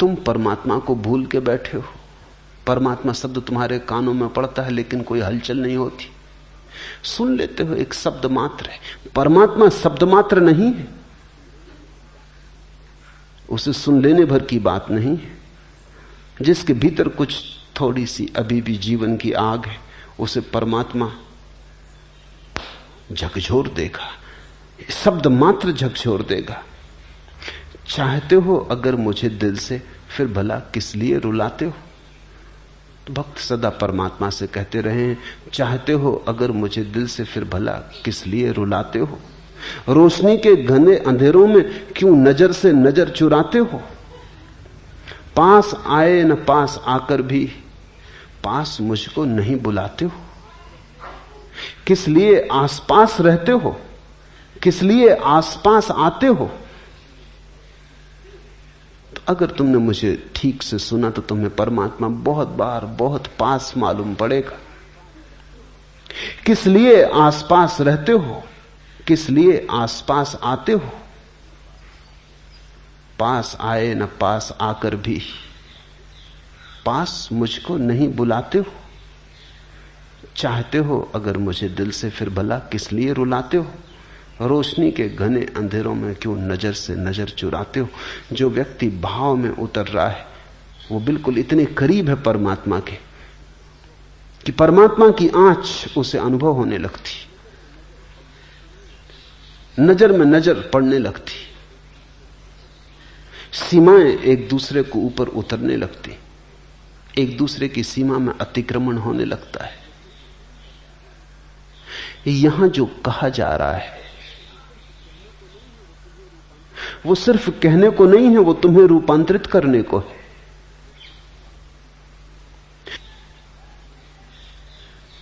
[SPEAKER 1] तुम परमात्मा को भूल के बैठे हो। परमात्मा शब्द तुम्हारे कानों में पड़ता है लेकिन कोई हलचल नहीं होती। सुन लेते हो, एक शब्द मात्र है। परमात्मा शब्द मात्र नहीं है, उसे सुन लेने भर की बात नहीं है। जिसके भीतर कुछ थोड़ी सी अभी भी जीवन की आग है उसे परमात्मा झकझोर देगा, शब्द मात्र झकझोर देगा। चाहते हो अगर मुझे दिल से, फिर भला किस लिए रुलाते हो। भक्त सदा परमात्मा से कहते रहे, चाहते हो अगर मुझे दिल से, फिर भला किस लिए रुलाते हो। रोशनी के घने अंधेरों में क्यों नजर से नजर चुराते हो। पास आए न पास आकर भी पास मुझको नहीं बुलाते हो। किस लिए आसपास रहते हो, किस लिए आसपास आते हो। अगर तुमने मुझे ठीक से सुना तो तुम्हें परमात्मा बहुत बार बहुत पास मालूम पड़ेगा। किस लिए आसपास रहते हो, किस लिए आसपास आते हो। पास आए न पास आकर भी पास मुझको नहीं बुलाते हो। चाहते हो अगर मुझे दिल से, फिर भला किस लिए रुलाते हो। रोशनी के घने अंधेरों में क्यों नजर से नजर चुराते हो। जो व्यक्ति भाव में उतर रहा है वो बिल्कुल इतने करीब है परमात्मा के कि परमात्मा की आंच उसे अनुभव होने लगती, नजर में नजर पड़ने लगती, सीमाएं एक दूसरे को ऊपर उतरने लगती, एक दूसरे की सीमा में अतिक्रमण होने लगता है। यहां जो कहा जा रहा है वो सिर्फ कहने को नहीं है, वो तुम्हें रूपांतरित करने को है।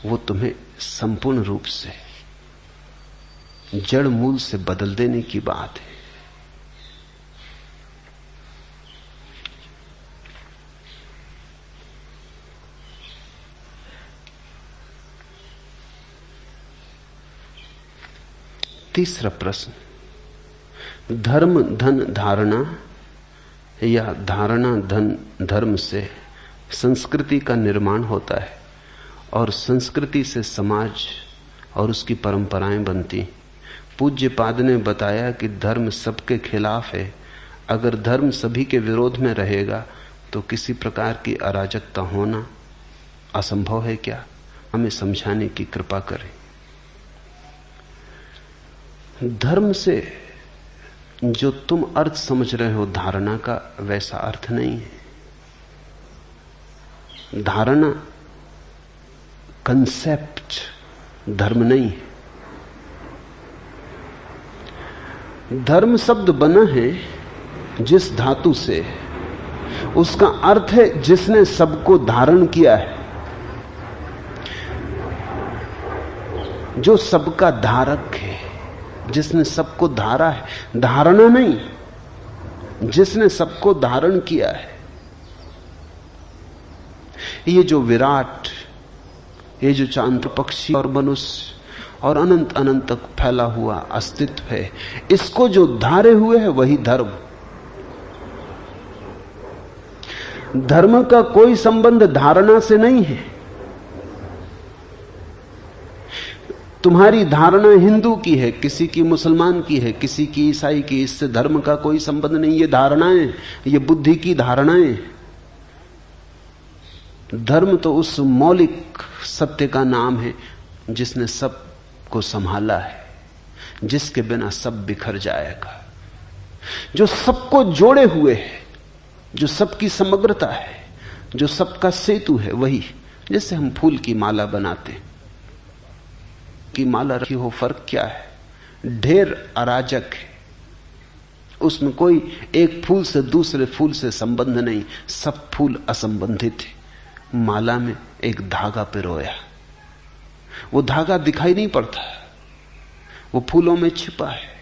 [SPEAKER 1] वो तुम्हें संपूर्ण रूप से जड़ मूल से बदल देने की बात है। तीसरा प्रश्न, धर्म धन धारणा या धारणा धन धर्म से संस्कृति का निर्माण होता है और संस्कृति से समाज और उसकी परंपराएं बनती। पूज्यपाद ने बताया कि धर्म सबके खिलाफ है। अगर धर्म सभी के विरोध में रहेगा तो किसी प्रकार की अराजकता होना असंभव है क्या? हमें समझाने की कृपा करें। धर्म से जो तुम अर्थ समझ रहे हो धारणा का, वैसा अर्थ नहीं है। धारणा कंसेप्ट धर्म नहीं है। धर्म शब्द बना है जिस धातु से, उसका अर्थ है जिसने सबको धारण किया है, जो सबका धारक है, जिसने सबको धारा है। धारणा नहीं, जिसने सबको धारण किया है। ये जो विराट, ये जो चांद्र पक्षी और मनुष्य और अनंत अनंत तक फैला हुआ अस्तित्व है, इसको जो धारे हुए है वही धर्म। धर्म का कोई संबंध धारणा से नहीं है। तुम्हारी धारणा हिंदू की है, किसी की मुसलमान की है, किसी की ईसाई की, इससे धर्म का कोई संबंध नहीं। ये धारणाएं, ये बुद्धि की धारणाएं। धर्म तो उस मौलिक सत्य का नाम है जिसने सब को संभाला है, जिसके बिना सब बिखर जाएगा, जो सबको जोड़े हुए है, जो सबकी समग्रता है, जो सबका सेतु है। वही, जैसे हम फूल की माला बनाते हैं, की माला रखी हो, फर्क क्या है? ढेर अराजक है, उसमें कोई एक फूल से दूसरे फूल से संबंध नहीं, सब फूल असंबंधित है। माला में एक धागा पिरोया, वो धागा दिखाई नहीं पड़ता, वो फूलों में छिपा है,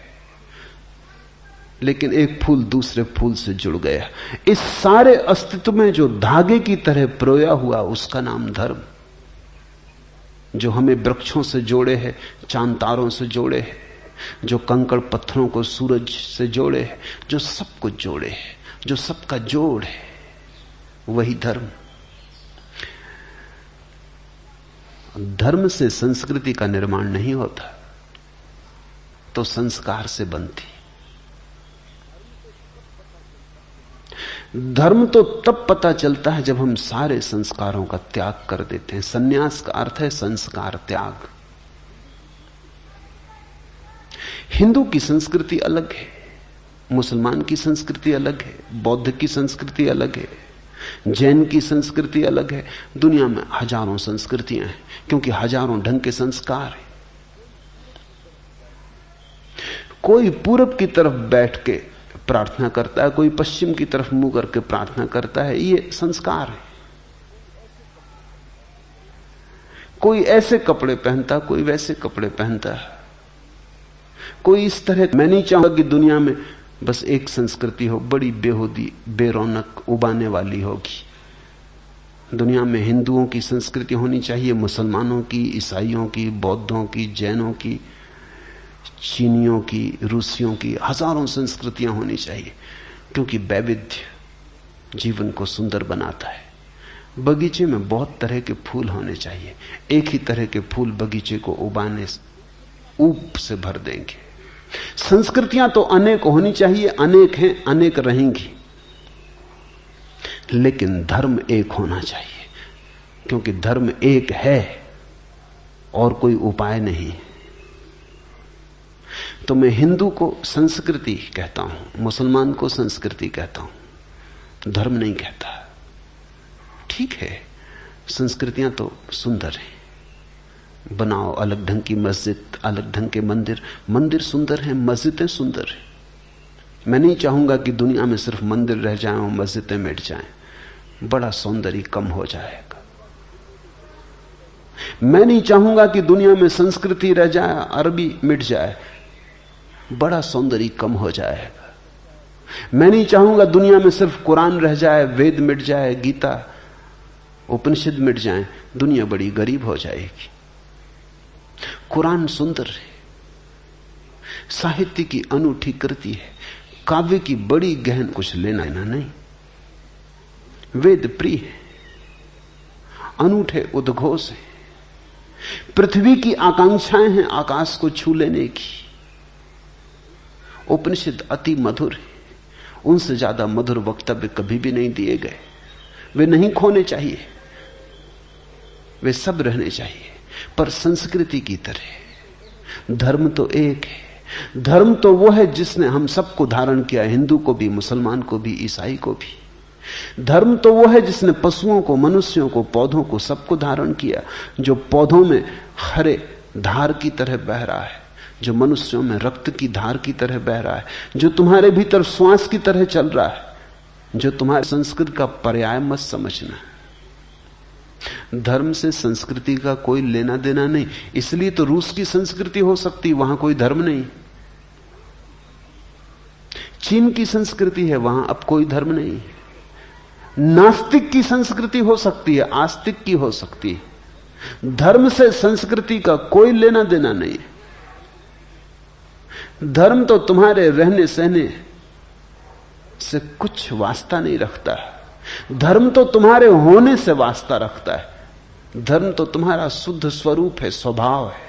[SPEAKER 1] लेकिन एक फूल दूसरे फूल से जुड़ गया। इस सारे अस्तित्व में जो धागे की तरह पिरोया हुआ, उसका नाम धर्म। जो हमें वृक्षों से जोड़े है, चांद तारों से जोड़े है, जो कंकड़ पत्थरों को सूरज से जोड़े है, जो सब कुछ जोड़े है, जो सबका जोड़ है, वही धर्म। धर्म से संस्कृति का निर्माण नहीं होता, तो संस्कार से बनती। धर्म तो तब पता चलता है जब हम सारे संस्कारों का त्याग कर देते हैं। संन्यास का अर्थ है संस्कार त्याग। हिंदू की संस्कृति अलग है, मुसलमान की संस्कृति अलग है, बौद्ध की संस्कृति अलग है, जैन की संस्कृति अलग है। दुनिया में हजारों संस्कृतियां हैं, क्योंकि हजारों ढंग के संस्कार हैं। कोई पूरब की तरफ बैठ के प्रार्थना करता है, कोई पश्चिम की तरफ मुंह करके प्रार्थना करता है, ये संस्कार है। कोई ऐसे कपड़े पहनता, कोई वैसे कपड़े पहनता है, कोई इस तरह। मैं नहीं चाहूंगा कि दुनिया में बस एक संस्कृति हो, बड़ी बेहूदी, बेरौनक, उबाने वाली होगी। दुनिया में हिंदुओं की संस्कृति होनी चाहिए, मुसलमानों की, ईसाइयों की, बौद्धों की, जैनों की, चीनियों की, रूसियों की, हजारों संस्कृतियां होनी चाहिए, क्योंकि वैविध्य जीवन को सुंदर बनाता है। बगीचे में बहुत तरह के फूल होने चाहिए, एक ही तरह के फूल बगीचे को उबाने ऊप से भर देंगे। संस्कृतियां तो अनेक होनी चाहिए, अनेक हैं, अनेक रहेंगी, लेकिन धर्म एक होना चाहिए, क्योंकि धर्म एक है और कोई उपाय नहीं। तो मैं हिंदू को संस्कृति कहता हूं, मुसलमान को संस्कृति कहता हूं, धर्म नहीं कहता। ठीक है, संस्कृतियां तो सुंदर हैं, बनाओ अलग ढंग की मस्जिद, अलग ढंग के मंदिर। मंदिर सुंदर हैं, मस्जिदें सुंदर हैं। मैं नहीं चाहूंगा कि दुनिया में सिर्फ मंदिर रह जाएं और मस्जिदें मिट जाएं, बड़ा सौंदर्य कम हो जाएगा। मैं नहीं चाहूंगा कि दुनिया में संस्कृति रह जाए, अरबी मिट जाए, बड़ा सौंदर्य कम हो जाएगा। मैं नहीं चाहूंगा दुनिया में सिर्फ कुरान रह जाए, वेद मिट जाए, गीता उपनिषद मिट जाए, दुनिया बड़ी गरीब हो जाएगी। कुरान सुंदर है, साहित्य की अनूठी कृति है, काव्य की बड़ी गहन कुछ लेना नहीं। वेद प्रिय है, अनूठे उद्घोष है, पृथ्वी की आकांक्षाएं हैं आकाश को छू लेने की। उपनिषद अति मधुर है, उनसे ज्यादा मधुर वक्तव्य कभी भी नहीं दिए गए। वे नहीं खोने चाहिए, वे सब रहने चाहिए, पर संस्कृति की तरह। धर्म तो एक है, धर्म तो वो है जिसने हम सबको धारण किया, हिंदू को भी, मुसलमान को भी, ईसाई को भी। धर्म तो वो है जिसने पशुओं को, मनुष्यों को, पौधों को, सबको धारण किया। जो पौधों में हरे धार की तरह बह रहा है, जो मनुष्यों में रक्त की धार की तरह बह रहा है, जो तुम्हारे भीतर श्वास की तरह चल रहा है, जो तुम्हारे संस्कृति का पर्याय मत समझना। धर्म से संस्कृति का कोई लेना देना नहीं। इसलिए तो रूस की संस्कृति हो सकती, वहां कोई धर्म नहीं। चीन की संस्कृति है, वहां अब कोई धर्म नहीं। नास्तिक की संस्कृति हो सकती है, आस्तिक की हो सकती है। धर्म से संस्कृति का कोई लेना देना नहीं। धर्म तो तुम्हारे रहने सहने से कुछ वास्ता नहीं रखता। धर्म तो तुम्हारे होने से वास्ता रखता है। धर्म तो तुम्हारा शुद्ध स्वरूप है, स्वभाव है।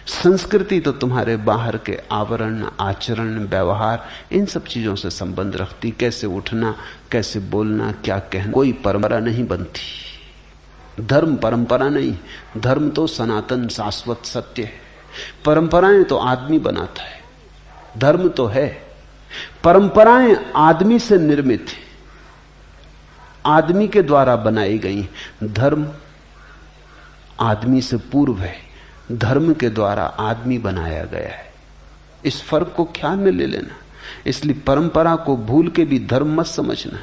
[SPEAKER 1] संस्कृति तो तुम्हारे बाहर के आवरण, आचरण, व्यवहार, इन सब चीजों से संबंध रखती। कैसे उठना, कैसे बोलना, क्या कहना, कोई परंपरा नहीं बनती। धर्म परंपरा नहीं, धर्म तो सनातन शाश्वत सत्य है। परंपराएं तो आदमी बनाता है, धर्म तो है। परंपराएं आदमी से निर्मित है, आदमी के द्वारा बनाई गई। धर्म आदमी से पूर्व है, धर्म के द्वारा आदमी बनाया गया है। इस फर्क को ख्याल में ले लेना। इसलिए परंपरा को भूल के भी धर्म मत समझना।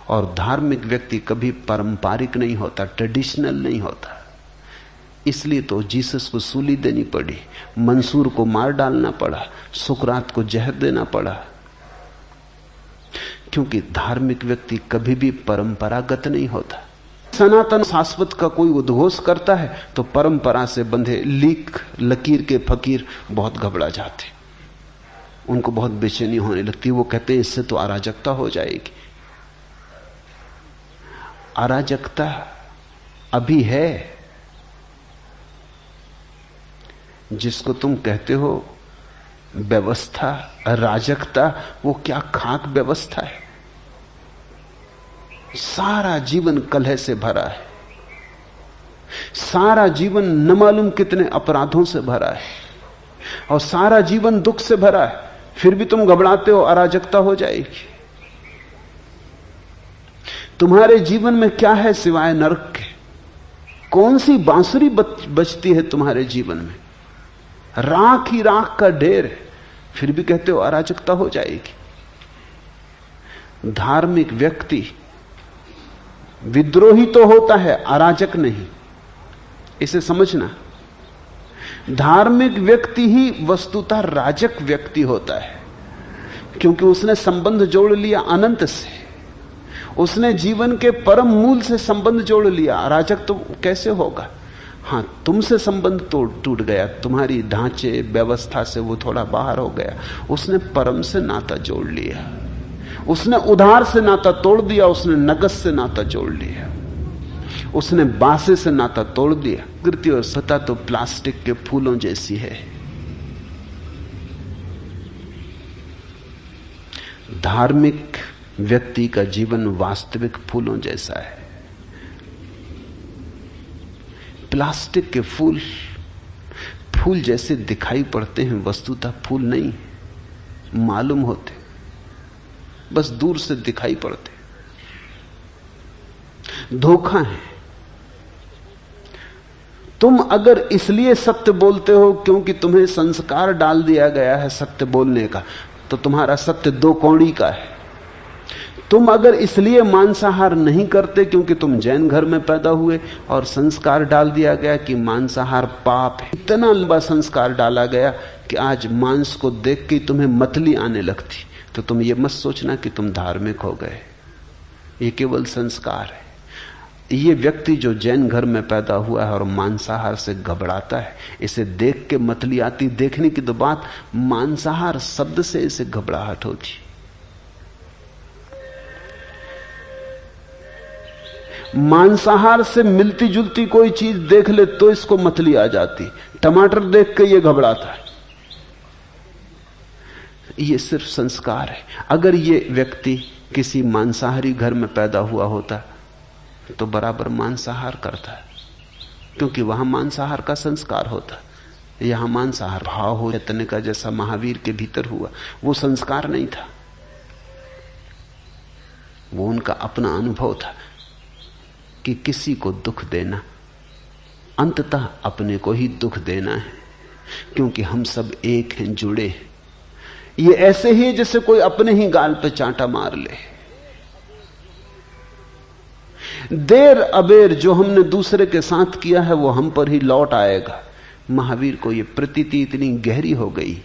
[SPEAKER 1] और धार्मिक व्यक्ति कभी पारंपरिक नहीं होता, ट्रेडिशनल नहीं होता। इसलिए तो जीसस को सूली देनी पड़ी, मंसूर को मार डालना पड़ा, सुकरात को जहर देना पड़ा, क्योंकि धार्मिक व्यक्ति कभी भी परंपरागत नहीं होता। सनातन शाश्वत का कोई उद्घोष करता है तो परंपरा से बंधे लीक लकीर के फकीर बहुत घबरा जाते, उनको बहुत बेचैनी होने लगती। वो कहते हैं इससे तो अराजकता हो जाएगी। अराजकता अभी है। जिसको तुम कहते हो व्यवस्था, अराजकता, वो क्या खाक व्यवस्था है। सारा जीवन कलह से भरा है, सारा जीवन न मालूम कितने अपराधों से भरा है, और सारा जीवन दुख से भरा है। फिर भी तुम घबराते हो अराजकता हो जाएगी। तुम्हारे जीवन में क्या है सिवाय नरक के? कौन सी बांसुरी बजती है तुम्हारे जीवन में? राख ही राख का ढेर है, फिर भी कहते हो अराजकता हो जाएगी। धार्मिक व्यक्ति विद्रोही तो होता है, अराजक नहीं। इसे समझना। धार्मिक व्यक्ति ही वस्तुतः राजक व्यक्ति होता है, क्योंकि उसने संबंध जोड़ लिया अनंत से, उसने जीवन के परम मूल से संबंध जोड़ लिया। अराजक तो कैसे होगा? हां, तुमसे संबंध तो टूट गया, तुम्हारी ढांचे व्यवस्था से वो थोड़ा बाहर हो गया। उसने परम से नाता जोड़ लिया, उसने उधार से नाता तोड़ दिया, उसने नगद से नाता जोड़ लिया, उसने बासे से नाता तोड़ दिया। कृति और सत्ता तो प्लास्टिक के फूलों जैसी है। धार्मिक व्यक्ति का जीवन वास्तविक फूलों जैसा है। प्लास्टिक के फूल फूल जैसे दिखाई पड़ते हैं, वस्तुतः फूल नहीं मालूम होते, बस दूर से दिखाई पड़ते। धोखा है। तुम अगर इसलिए सत्य बोलते हो क्योंकि तुम्हें संस्कार डाल दिया गया है सत्य बोलने का, तो तुम्हारा सत्य दो कौड़ी का है। तुम अगर इसलिए मांसाहार नहीं करते क्योंकि तुम जैन घर में पैदा हुए और संस्कार डाल दिया गया कि मांसाहार पाप है, इतना लंबा संस्कार डाला गया कि आज मांस को देख के तुम्हें मतली आने लगती, तो तुम ये मत सोचना कि तुम धार्मिक हो गए। ये केवल संस्कार है। ये व्यक्ति जो जैन घर में पैदा हुआ है और मांसाहार से घबराता है, इसे देख के मतली आती, देखने की तो बात, मांसाहार शब्द से इसे घबराहट होती। मांसाहार से मिलती जुलती कोई चीज देख ले तो इसको मतली आ जाती। टमाटर देख के ये घबराता है, ये सिर्फ संस्कार है। अगर ये व्यक्ति किसी मांसाहारी घर में पैदा हुआ होता तो बराबर मांसाहार करता है, क्योंकि वहां मांसाहार का संस्कार होता। यहां मांसाहार भाव हो चैतन्य का, जैसा महावीर के भीतर हुआ, वो संस्कार नहीं था, वो उनका अपना अनुभव था कि किसी को दुख देना अंततः अपने को ही दुख देना है, क्योंकि हम सब एक हैं, जुड़े हैं। ये ऐसे ही जैसे कोई अपने ही गाल पे चांटा मार ले। देर अबेर जो हमने दूसरे के साथ किया है वो हम पर ही लौट आएगा। महावीर को ये प्रतीति इतनी गहरी हो गई,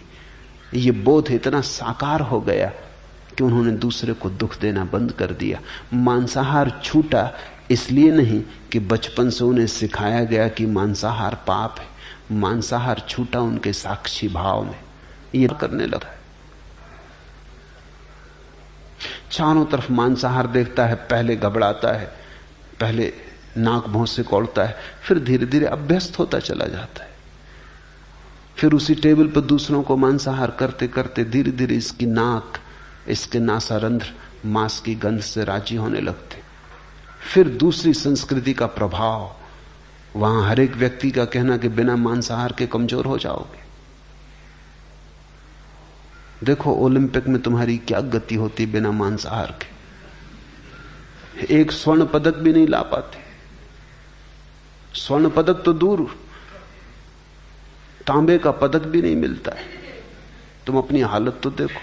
[SPEAKER 1] ये बोध इतना साकार हो गया कि उन्होंने दूसरे को दुख देना बंद कर दिया। मांसाहार छूटा इसलिए नहीं कि बचपन से उन्हें सिखाया गया कि मांसाहार पाप है, मांसाहार छूटा उनके साक्षी भाव में, ये करने लगा। चारों तरफ मांसाहार देखता है, पहले घबराता है, पहले नाक भौं से कौड़ता है, फिर धीरे धीरे अभ्यस्त होता चला जाता है। फिर उसी टेबल पर दूसरों को मांसाहार करते करते धीरे धीरे इसकी नाक, इसके नासारंध्र मांस की गंध से राजी होने लगते। फिर दूसरी संस्कृति का प्रभाव, वहां हर एक व्यक्ति का कहना कि बिना मांसाहार के कमजोर हो जाओगे। देखो ओलंपिक में तुम्हारी क्या गति होती बिना मांसाहार के, एक स्वर्ण पदक भी नहीं ला पाते। स्वर्ण पदक तो दूर, तांबे का पदक भी नहीं मिलता है। तुम अपनी हालत तो देखो,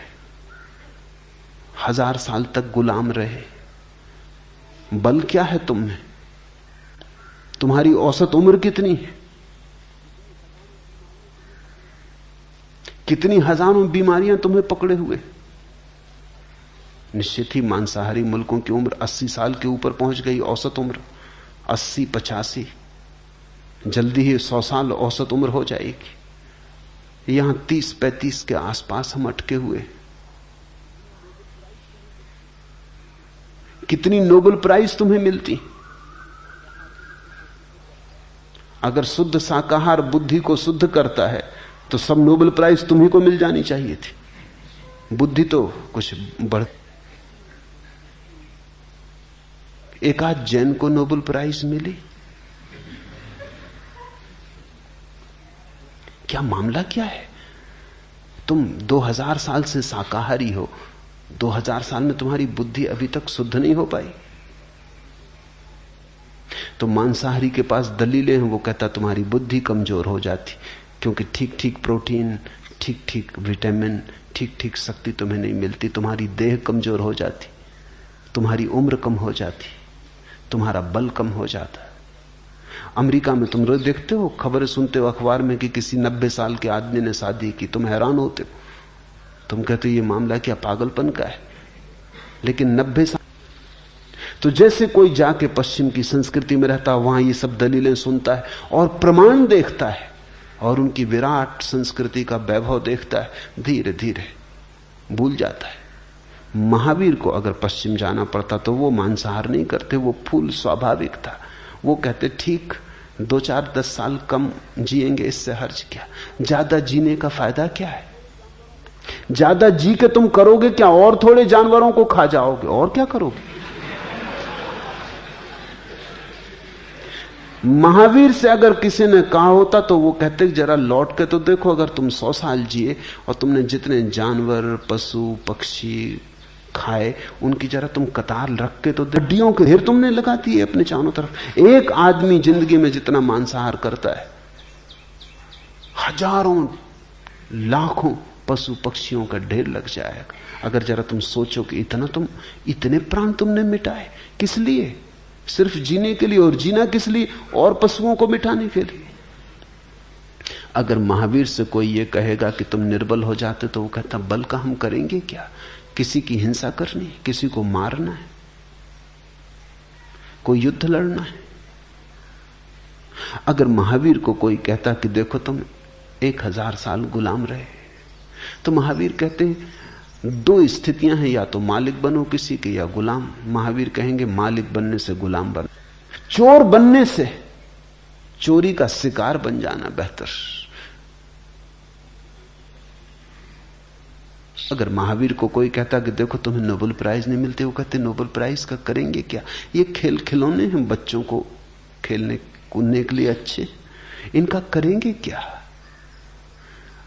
[SPEAKER 1] 1000 साल तक गुलाम रहे, बल क्या है तुम में? तुम्हारी औसत उम्र कितनी है? कितनी हजारों बीमारियां तुम्हें पकड़े हुए। निश्चित ही मांसाहारी मुल्कों की उम्र 80 साल के ऊपर पहुंच गई, औसत उम्र 80-85, जल्दी ही 100 साल औसत उम्र हो जाएगी। यहां 30-35 के आसपास हम अटके हुए। कितनी नोबेल प्राइज तुम्हें मिलती। अगर शुद्ध शाकाहार बुद्धि को शुद्ध करता है तो सब नोबेल प्राइज तुम्ही को मिल जानी चाहिए थी। बुद्धि तो कुछ बढ़, एक आध जैन को नोबेल प्राइज मिली। क्या मामला क्या है? तुम 2000 साल से शाकाहारी हो, 2000 साल में तुम्हारी बुद्धि अभी तक शुद्ध नहीं हो पाई। तो मांसाहारी के पास दलीलें हैं, वो कहता तुम्हारी बुद्धि कमजोर हो जाती, क्योंकि ठीक ठीक प्रोटीन, ठीक ठीक विटामिन, ठीक ठीक शक्ति तुम्हें नहीं मिलती, तुम्हारी देह कमजोर हो जाती, तुम्हारी उम्र कम हो जाती, तुम्हारा बल कम हो जाता है। अमेरिका में तुम रोज देखते हो, खबरें सुनते हो अखबार में कि किसी 90 साल के आदमी ने शादी की, तुम हैरान होते हो। तुम कहते हो ये मामला क्या पागलपन का है? लेकिन 90 साल, तो जैसे कोई जाके पश्चिम की संस्कृति में रहता है, वहां ये सब दलीलें सुनता है और प्रमाण देखता है और उनकी विराट संस्कृति का वैभव देखता है, धीरे धीरे भूल जाता है। महावीर को अगर पश्चिम जाना पड़ता तो वो मांसाहार नहीं करते, वो फूल स्वाभाविक था। वो कहते ठीक 2-4-10 साल कम जिएंगे, इससे हर्ज क्या, ज्यादा जीने का फायदा क्या है? ज्यादा जी के तुम करोगे क्या? और थोड़े जानवरों को खा जाओगे, और क्या करोगे? महावीर से अगर किसी ने कहा होता तो वो कहते जरा लौट के तो देखो, अगर तुम 100 साल जिए और तुमने जितने जानवर, पशु, पक्षी खाए उनकी जरा तुम कतार रख के तो, हड्डियों के ढेर तुमने लगा दिए अपने चारों तरफ। एक आदमी जिंदगी में जितना मांसाहार करता है, हजारों लाखों पशु पक्षियों का ढेर लग जाएगा। अगर जरा तुम सोचो कि इतने प्राण तुमने मिटाए, किस लिए? सिर्फ जीने के लिए। और जीना किस लिए? और पशुओं को मिटाने के लिए। अगर महावीर से कोई ये कहेगा कि तुम निर्बल हो जाते, तो वो कहता बल का हम करेंगे क्या? किसी की हिंसा करनी, किसी को मारना है, कोई युद्ध लड़ना है। अगर महावीर को कोई कहता कि देखो तुम 1000 साल गुलाम रहे, तो महावीर कहते हैं 2 स्थितियां हैं, या तो मालिक बनो किसी के या गुलाम। महावीर कहेंगे मालिक बनने से गुलाम बन, चोर बनने से चोरी का शिकार बन जाना बेहतर। अगर महावीर को कोई कहता कि देखो तुम्हें नोबेल प्राइज नहीं मिलते, वो कहते नोबेल प्राइज का करेंगे क्या, ये खेल खिलौने हैं बच्चों को खेलने कूदने के लिए अच्छे, इनका करेंगे क्या।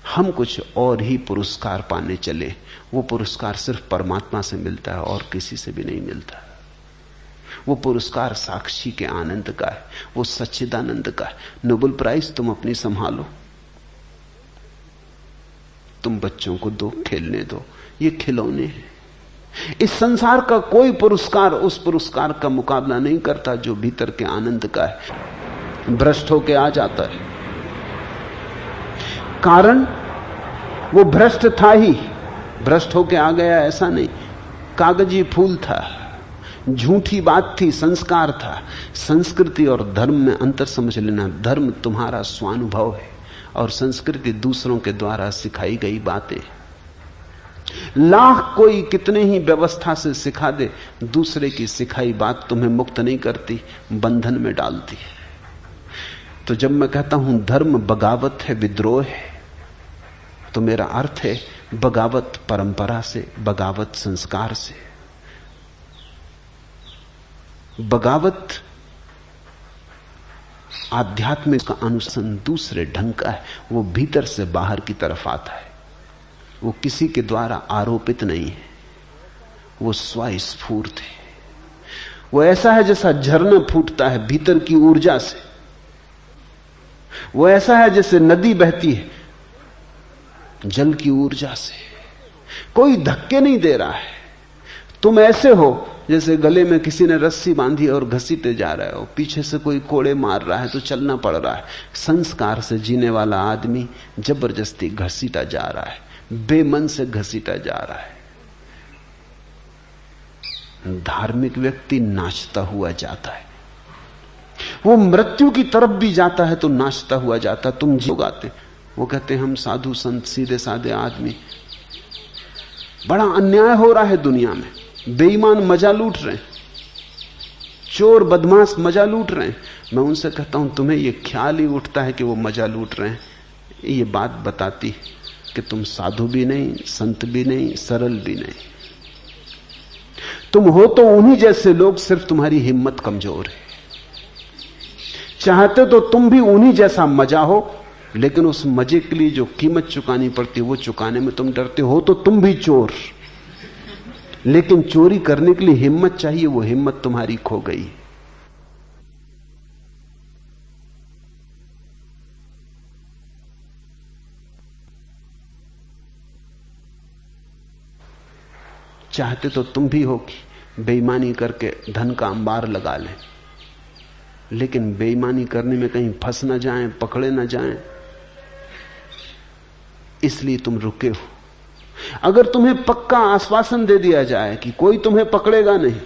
[SPEAKER 1] हम कुछ और ही पुरस्कार पाने चले, वो पुरस्कार सिर्फ परमात्मा से मिलता है और किसी से भी नहीं मिलता। वो पुरस्कार साक्षी के आनंद का है, वो सच्चिदानंद का है। नोबेल प्राइज तुम अपनी संभालो, तुम बच्चों को दो, खेलने दो, ये खिलौने हैं। इस संसार का कोई पुरस्कार उस पुरस्कार का मुकाबला नहीं करता जो भीतर के आनंद का है। भ्रष्ट होके आ जाता है, कारण वो भ्रष्ट था ही, भ्रष्ट होके आ गया ऐसा नहीं, कागजी फूल था, झूठी बात थी, संस्कार था। संस्कृति और धर्म में अंतर समझ लेना। धर्म तुम्हारा स्वानुभव है और संस्कृति दूसरों के द्वारा सिखाई गई बातें। लाख कोई कितने ही व्यवस्था से सिखा दे, दूसरे की सिखाई बात तुम्हें मुक्त नहीं करती, बंधन में डालती है। तो जब मैं कहता हूं धर्म बगावत है, विद्रोह है, तो मेरा अर्थ है बगावत परंपरा से, बगावत संस्कार से। बगावत आध्यात्मिक का अनुसंधान दूसरे ढंग का है, वो भीतर से बाहर की तरफ आता है, वो किसी के द्वारा आरोपित नहीं है, वो स्वस्फूर्त है। वो ऐसा है जैसा झरना फूटता है भीतर की ऊर्जा से, वो ऐसा है जैसे नदी बहती है जल की ऊर्जा से, कोई धक्के नहीं दे रहा है। तुम ऐसे हो जैसे गले में किसी ने रस्सी बांधी और घसीटे जा रहे हो, पीछे से कोई कोड़े मार रहा है तो चलना पड़ रहा है। संस्कार से जीने वाला आदमी जबरदस्ती घसीटा जा रहा है, बेमन से घसीटा जा रहा है। धार्मिक व्यक्ति नाचता हुआ जाता है, वो मृत्यु की तरफ भी जाता है तो नाचता हुआ जाता। तुम जो गाते, वो कहते हैं हम साधु संत सीधे साधे आदमी, बड़ा अन्याय हो रहा है दुनिया में, बेईमान मजा लूट रहे हैं, चोर बदमाश मजा लूट रहे हैं। मैं उनसे कहता हूं तुम्हें यह ख्याल ही उठता है कि वो मजा लूट रहे हैं, ये बात बताती कि तुम साधु भी नहीं, संत भी नहीं, सरल भी नहीं। तुम हो तो उन्हीं जैसे लोग, सिर्फ तुम्हारी हिम्मत कमजोर है। चाहते तो तुम भी उन्हीं जैसा मजा हो, लेकिन उस मजे के लिए जो कीमत चुकानी पड़ती वो चुकाने में तुम डरते हो। तो तुम भी चोर, लेकिन चोरी करने के लिए हिम्मत चाहिए, वो हिम्मत तुम्हारी खो गई। चाहते तो तुम भी हो कि बेईमानी करके धन का अंबार लगा लें, लेकिन बेईमानी करने में कहीं फंस ना जाएं, पकड़े ना जाएं, इसलिए तुम रुके हो। अगर तुम्हें पक्का आश्वासन दे दिया जाए कि कोई तुम्हें पकड़ेगा नहीं,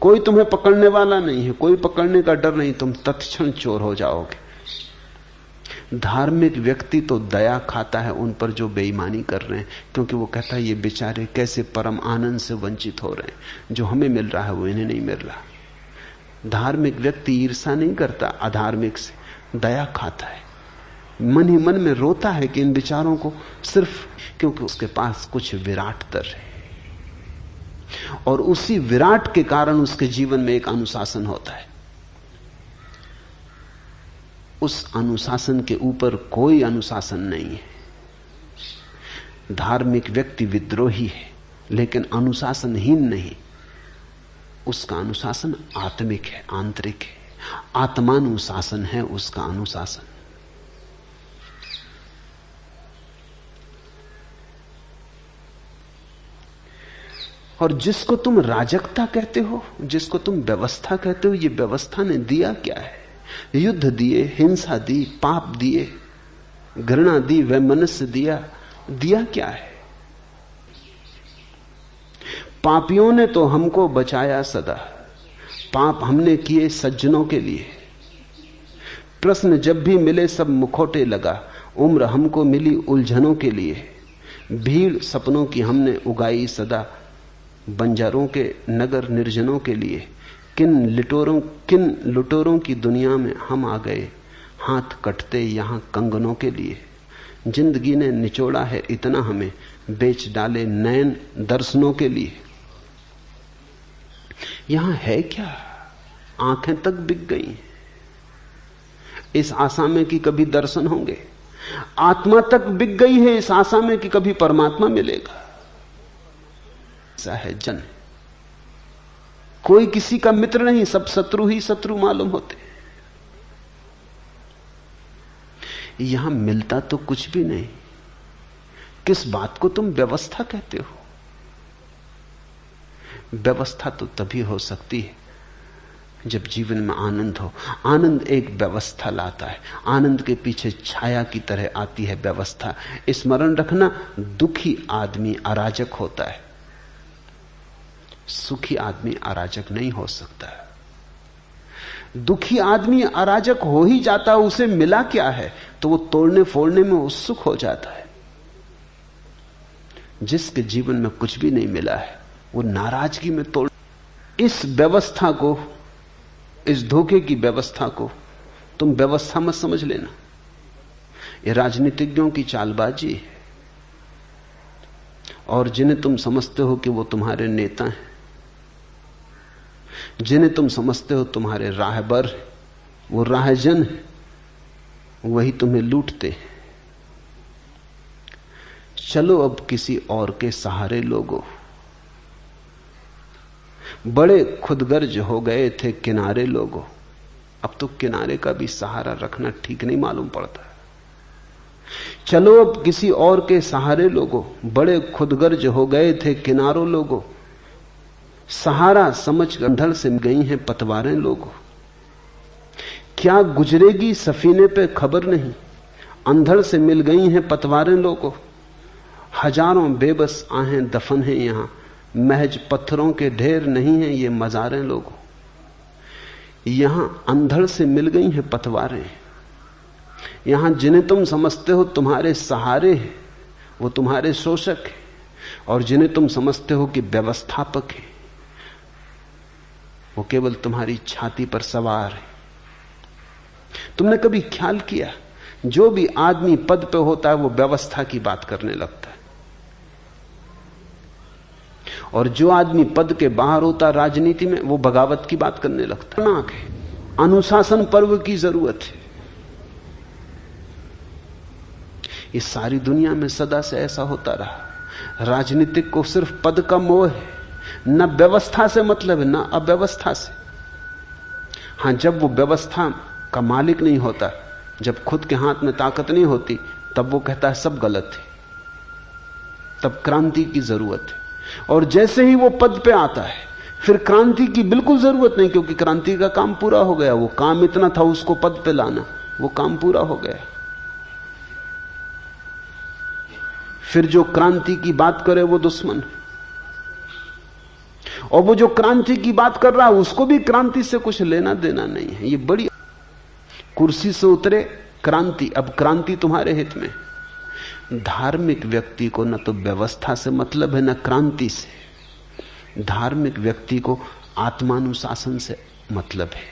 [SPEAKER 1] कोई तुम्हें पकड़ने वाला नहीं है, कोई पकड़ने का डर नहीं, तुम तत्क्षण चोर हो जाओगे। धार्मिक व्यक्ति तो दया खाता है उन पर जो बेईमानी कर रहे हैं, क्योंकि वो कहता है ये बेचारे कैसे परम आनंद से वंचित हो रहे हैं, जो हमें मिल रहा है वो इन्हें नहीं मिल रहा। धार्मिक व्यक्ति ईर्ष्या नहीं करता अधार्मिक से, दया खाता है, मन ही मन में रोता है कि इन विचारों को, सिर्फ क्योंकि उसके पास कुछ विराटतर है, और उसी विराट के कारण उसके जीवन में एक अनुशासन होता है। उस अनुशासन के ऊपर कोई अनुशासन नहीं है। धार्मिक व्यक्ति विद्रोही है, लेकिन अनुशासनहीन नहीं। उसका अनुशासन आत्मिक है, आंतरिक है, आत्मानुशासन है उसका अनुशासन। और जिसको तुम राजकता कहते हो, जिसको तुम व्यवस्था कहते हो, ये व्यवस्था ने दिया क्या है? युद्ध दिए, हिंसा दी, पाप दिए, घृणा दी, वैमनस्य दिया, दिया क्या है? पापियों ने तो हमको बचाया सदा, पाप हमने किए सज्जनों के लिए। प्रश्न जब भी मिले सब मुखौटे लगा, उम्र हमको मिली उलझनों के लिए। भीड़ सपनों की हमने उगाई सदा, बंजारों के नगर निर्जनों के लिए। किन लुटोरों की दुनिया में हम आ गए, हाथ कटते यहां कंगनों के लिए। जिंदगी ने निचोड़ा है इतना हमें, बेच डाले नयन दर्शनों के लिए। यहां है क्या? आंखें तक बिक गई इस आशा में कि कभी दर्शन होंगे। आत्मा तक बिक गई है इस आशा में कि कभी परमात्मा मिलेगा। ऐसा है जन, कोई किसी का मित्र नहीं, सब शत्रु ही शत्रु मालूम होते। यहां मिलता तो कुछ भी नहीं। किस बात को तुम व्यवस्था कहते हो? व्यवस्था तो तभी हो सकती है जब जीवन में आनंद हो। आनंद एक व्यवस्था लाता है। आनंद के पीछे छाया की तरह आती है व्यवस्था। स्मरण रखना, दुखी आदमी अराजक होता है, सुखी आदमी अराजक नहीं हो सकता। दुखी आदमी अराजक हो ही जाता है, उसे मिला क्या है तो वो तोड़ने फोड़ने में उत्सुक हो जाता है। जिसके जीवन में कुछ भी नहीं मिला है वो नाराजगी में तोड़। इस व्यवस्था को, इस धोखे की व्यवस्था को तुम व्यवस्था मत समझ लेना। ये राजनीतिज्ञों की चालबाजी है। और जिन्हें तुम समझते हो कि वो तुम्हारे नेता हैं, जिन्हें तुम समझते हो तुम्हारे राहबर, वो राहजन है, वही तुम्हें लूटते हैं। चलो अब किसी और के सहारे लोगों। बड़े खुदगर्ज हो गए थे किनारे लोगों, अब तो किनारे का भी सहारा रखना ठीक नहीं मालूम पड़ता। चलो अब किसी और के सहारे लोगों, बड़े खुदगर्ज हो गए थे किनारों लोगों। सहारा समझ अंधड़ से गई हैं पतवारें लोगों। क्या गुजरेगी सफीने पे खबर नहीं, अंधड़ से मिल गई हैं पतवारें लोगों। हजारों बेबस आहें दफन हैं यहां, महज पत्थरों के ढेर नहीं हैं ये मजारें लोगों। यहां अंधड़ से मिल गई हैं पतवारें। यहां जिन्हें तुम समझते हो तुम्हारे सहारे हैं वो तुम्हारे शोषक हैं, और जिन्हें तुम समझते हो कि व्यवस्थापक है वो केवल तुम्हारी छाती पर सवार है। तुमने कभी ख्याल किया, जो भी आदमी पद पे होता है वो व्यवस्था की बात करने लगता है, और जो आदमी पद के बाहर होता राजनीति में वो बगावत की बात करने लगता है। अनुशासन पर्व की जरूरत है। इस सारी दुनिया में सदा से ऐसा होता रहा। राजनीतिक को सिर्फ पद का मोह है, न व्यवस्था से मतलब है न अव्यवस्था से। हां, जब वो व्यवस्था का मालिक नहीं होता, जब खुद के हाथ में ताकत नहीं होती, तब वो कहता है सब गलत है, तब क्रांति की जरूरत है। और जैसे ही वो पद पे आता है फिर क्रांति की बिल्कुल जरूरत नहीं, क्योंकि क्रांति का काम पूरा हो गया। वो काम इतना था उसको पद पे लाना, वो काम पूरा हो गया। फिर जो क्रांति की बात करे वो दुश्मन, और वो जो क्रांति की बात कर रहा है उसको भी क्रांति से कुछ लेना देना नहीं है। ये बड़ी कुर्सी से उतरे क्रांति, अब क्रांति तुम्हारे हित में। धार्मिक व्यक्ति को न तो व्यवस्था से मतलब है न क्रांति से। धार्मिक व्यक्ति को आत्मानुशासन से मतलब है।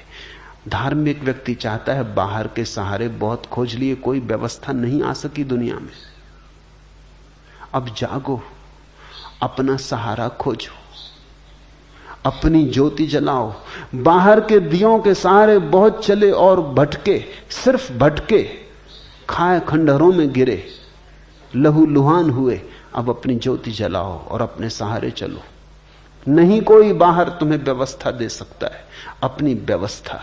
[SPEAKER 1] धार्मिक व्यक्ति चाहता है, बाहर के सहारे बहुत खोज लिए, कोई व्यवस्था नहीं आ सकी दुनिया में, अब जागो, अपना सहारा खोजो, अपनी ज्योति जलाओ। बाहर के दियों के सहारे बहुत चले और भटके, सिर्फ भटके, खाए खंडहरों में गिरे, लहू लुहान हुए। अब अपनी ज्योति जलाओ और अपने सहारे चलो। नहीं कोई बाहर तुम्हें व्यवस्था दे सकता है, अपनी व्यवस्था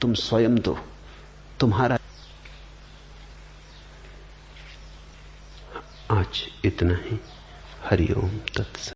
[SPEAKER 1] तुम स्वयं दो। तुम्हारा आज इतना ही। हरिओम तत्सत।